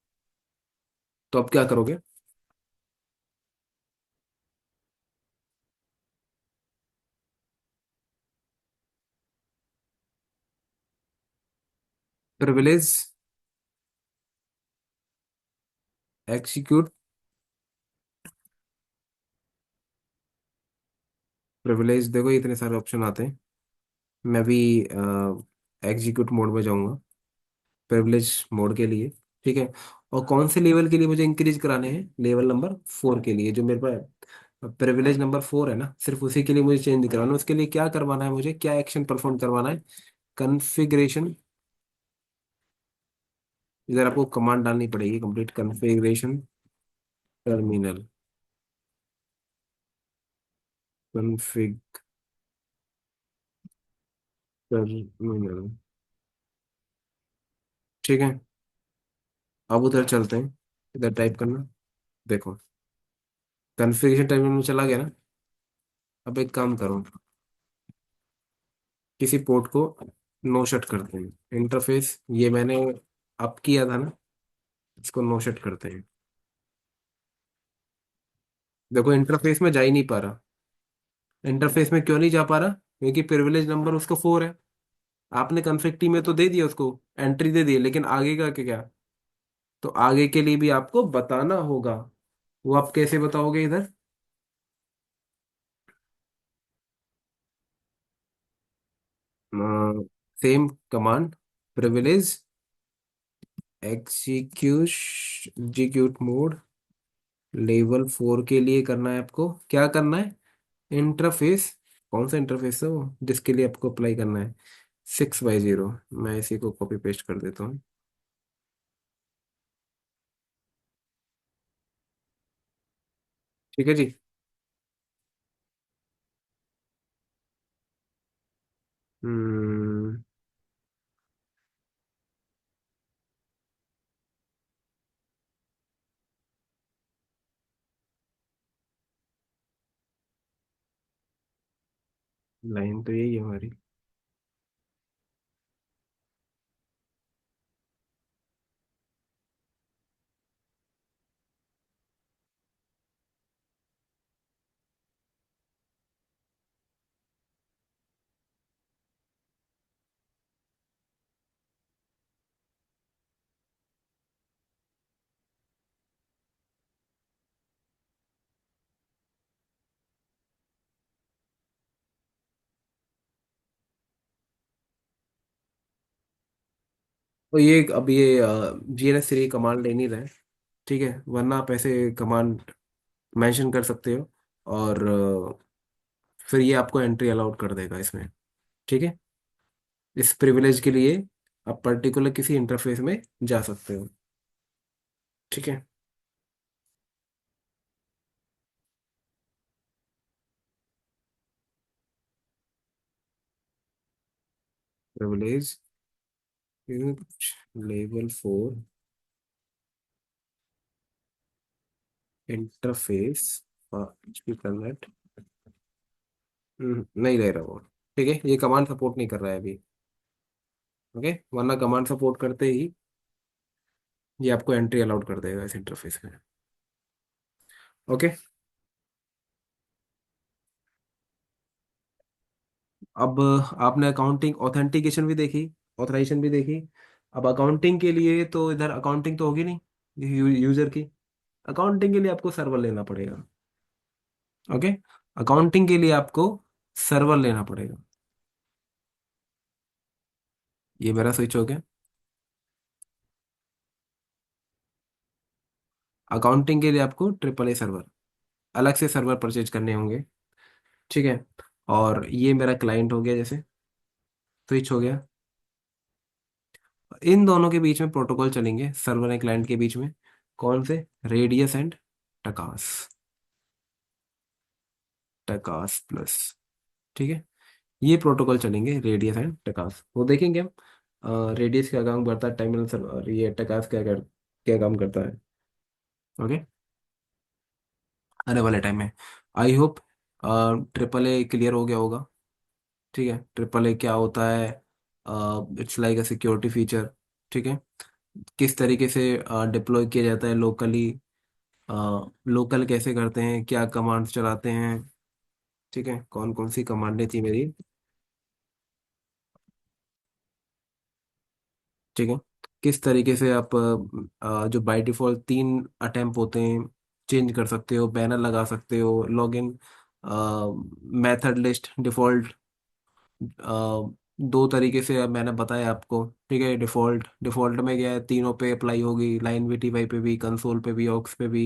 तो अब क्या करोगे, प्रिविलेज एग्जीक्यूट प्रिविलेज, देखो ये इतने सारे ऑप्शन आते हैं। मैं भी एग्जीक्यूट मोड में जाऊंगा प्रिविलेज मोड के लिए। ठीक है, और कौन से लेवल के लिए मुझे इंक्रीज कराने हैं, लेवल नंबर 4 के लिए। जो मेरे पास प्रिविलेज नंबर 4 है ना, सिर्फ उसी के लिए मुझे चेंज कराना है। उसके लिए क्या करवाना है, मुझे क्या एक्शन परफॉर्म करवाना है, कन्फिग्रेशन। इधर आपको कमांड डालनी पड़ेगी, complete configuration terminal, config terminal. ठीक है, अब उधर चलते हैं, इधर टाइप करना। देखो कन्फिग्रेशन टर्मिनल में चला गया ना। अब एक काम करो, किसी पोर्ट को नो शट करते हैं, इंटरफेस ये मैंने अप किया था ना, इसको नो शट करते हैं। देखो इंटरफेस में जा ही नहीं पा रहा। इंटरफेस में क्यों नहीं जा पा रहा, क्योंकि प्रिविलेज नंबर उसका 4 है। आपने कन्फिग टी में तो दे दिया उसको, एंट्री दे दी, लेकिन आगे का क्या? तो आगे के लिए भी आपको बताना होगा। वो आप कैसे बताओगे इधर, same command, privilege execute mode, level 4 के लिए करना है। आपको क्या करना है, इंटरफेस, कौन सा इंटरफेस है वो जिसके लिए आपको अप्लाई करना है, 6/0। मैं इसी को कॉपी पेस्ट कर देता हूँ। ठीक है जी। हम्म, लाइन तो यही है हमारी। तो ये अब ये जीएनएस थ्री कमांड ले नहीं रहे। ठीक है, वरना आप ऐसे कमांड मेंशन कर सकते हो, और फिर ये आपको एंट्री अलाउड कर देगा इसमें। ठीक है, इस प्रिविलेज के लिए आप पर्टिकुलर किसी इंटरफेस में जा सकते हो। ठीक है, प्रिविलेज लेवल 4 इंटरफेस कनेक्ट, नहीं रह रहा वो। ठीक है, ये कमांड सपोर्ट नहीं कर रहा है अभी। ओके, वरना कमांड सपोर्ट करते ही ये आपको एंट्री अलाउड कर देगा इस इंटरफेस में। ओके, अब आपने अकाउंटिंग ऑथेंटिकेशन भी देखी, ऑथराइजेशन भी देखी। अब अकाउंटिंग के लिए तो इधर अकाउंटिंग तो होगी नहीं यूजर की। अकाउंटिंग के लिए आपको सर्वर लेना पड़ेगा। ओके, अकाउंटिंग के लिए आपको सर्वर लेना पड़ेगा। ये मेरा स्विच हो गया। अकाउंटिंग के लिए आपको ट्रिपल ए सर्वर, अलग से सर्वर परचेज करने होंगे। ठीक है। और ये मेरा क्लाइंट हो गया, जैसे स्विच हो गया। इन दोनों के बीच में प्रोटोकॉल चलेंगे, सर्वर एंड क्लाइंट के बीच में। कौन से? RADIUS and TACACS. TACACS plus. ठीक है। ये प्रोटोकॉल चलेंगे, रेडियस एंड टकास, वो देखेंगे हम। रेडियस क्या काम करता है, टर्मिनल सर्वर, ये टकास क्या काम करता है। ओके, आने वाले टाइम में। I hope triple A clear हो गया होगा। ठीक है, ट्रिपल ए क्या होता है? It's like a security feature. ठीक है। किस तरीके से डिप्लॉय किया जाता है लोकली, लोकल कैसे करते हैं, क्या कमांड्स चलाते हैं। ठीक है, कौन कौन सी कमांडें थी मेरी। ठीक है। किस तरीके से आप जो बाय डिफॉल्ट 3 अटेम्प्ट होते हैं, चेंज कर सकते हो, बैनर लगा सकते हो, लॉगिन मेथड लिस्ट डिफॉल्ट, दो तरीके से अब मैंने बताया आपको। ठीक है, डिफॉल्ट डिफॉल्ट में क्या है, तीनों पे अप्लाई होगी, लाइन वीटीवाई पे भी, कंसोल पे भी, ऑक्स पे भी।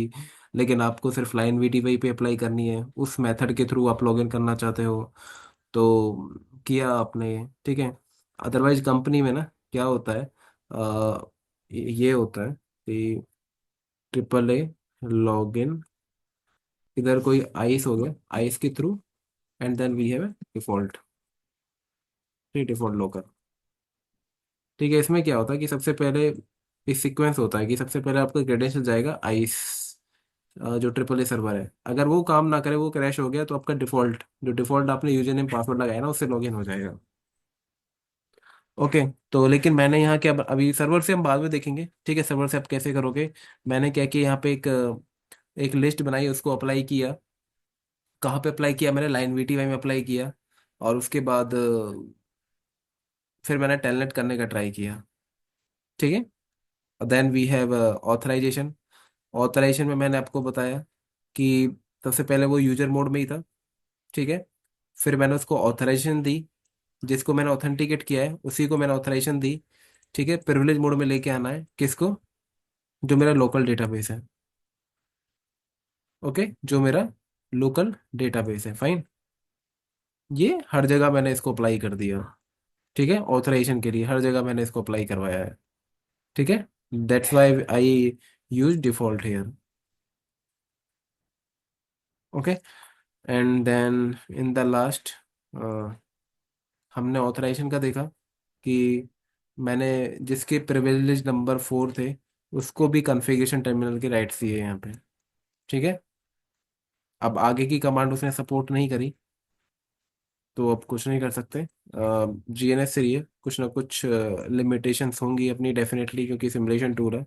लेकिन आपको सिर्फ लाइन वीटीवाई पे अप्लाई करनी है, उस मेथड के थ्रू आप लॉगिन करना चाहते हो तो किया आपने। ठीक है। अदरवाइज कंपनी में ना क्या होता है, ये होता है कि ट्रिपल ए लॉगिन, इधर कोई आइस हो गया, आइस के through, and then we have a default, default local. ठीक है, इसमें क्या होता है कि सबसे पहले इस सीक्वेंस होता है कि सबसे पहले आपका क्रेडेंशियल जाएगा आइस, जो ट्रिपल ए सर्वर है, अगर वो काम ना करे, वो क्रैश हो गया, तो आपका डिफॉल्ट, जो डिफॉल्ट आपने यूजर नेम पासवर्ड लगाया ना, उससे लॉगिन हो जाएगा। ओके। तो लेकिन मैंने यहाँ क्या, अभी सर्वर से हम बाद में देखेंगे। ठीक है, सर्वर से आप कैसे करोगे। मैंने क्या किया, यहाँ पे एक लिस्ट बनाई, उसको अप्लाई किया। कहाँ पे अप्लाई किया मैंने? लाइन वीटीवाई में अप्लाई किया। और उसके बाद फिर मैंने टेलनेट करने का ट्राई किया। ठीक है। Then we have authorization. Authorization में मैंने आपको बताया कि सबसे पहले वो यूजर मोड में ही था। ठीक है। फिर मैंने उसको ऑथराइजेशन दी, जिसको मैंने ऑथेंटिकेट किया है उसी को मैंने ऑथराइजेशन दी। ठीक है, प्रिविलेज मोड में लेके आना है किसको? जो मेरा लोकल डेटाबेस है। ओके, जो मेरा लोकल डेटाबेस है, फाइन। ये हर जगह मैंने इसको अप्लाई कर दिया। ठीक है, ऑथराइजेशन के लिए हर जगह मैंने इसको अप्लाई करवाया है। ठीक है, that's why I use default here. Okay. And then in the last हमने ऑथराइजेशन का देखा कि मैंने जिसके प्रिविलेज नंबर 4 थे, उसको भी कॉन्फ़िगरेशन टर्मिनल के राइट्स दिए यहाँ पे। ठीक है। अब आगे की कमांड उसने सपोर्ट नहीं करी, तो अब कुछ नहीं कर सकते। जीएनएस से ये कुछ ना कुछ लिमिटेशंस होंगी अपनी, डेफिनेटली, क्योंकि सिमुलेशन टूल है।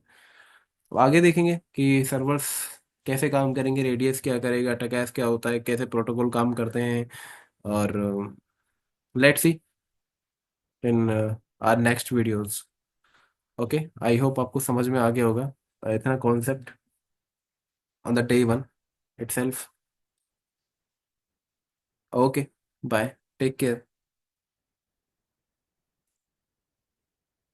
अब आगे देखेंगे कि सर्वर्स कैसे काम करेंगे, रेडियस क्या करेगा, टकैस क्या होता है, कैसे प्रोटोकॉल काम करते हैं। और let's see in our next videos. Okay, I hope आपको समझ में आ गया होगा इतना concept on the day one itself. Okay, bye, take care.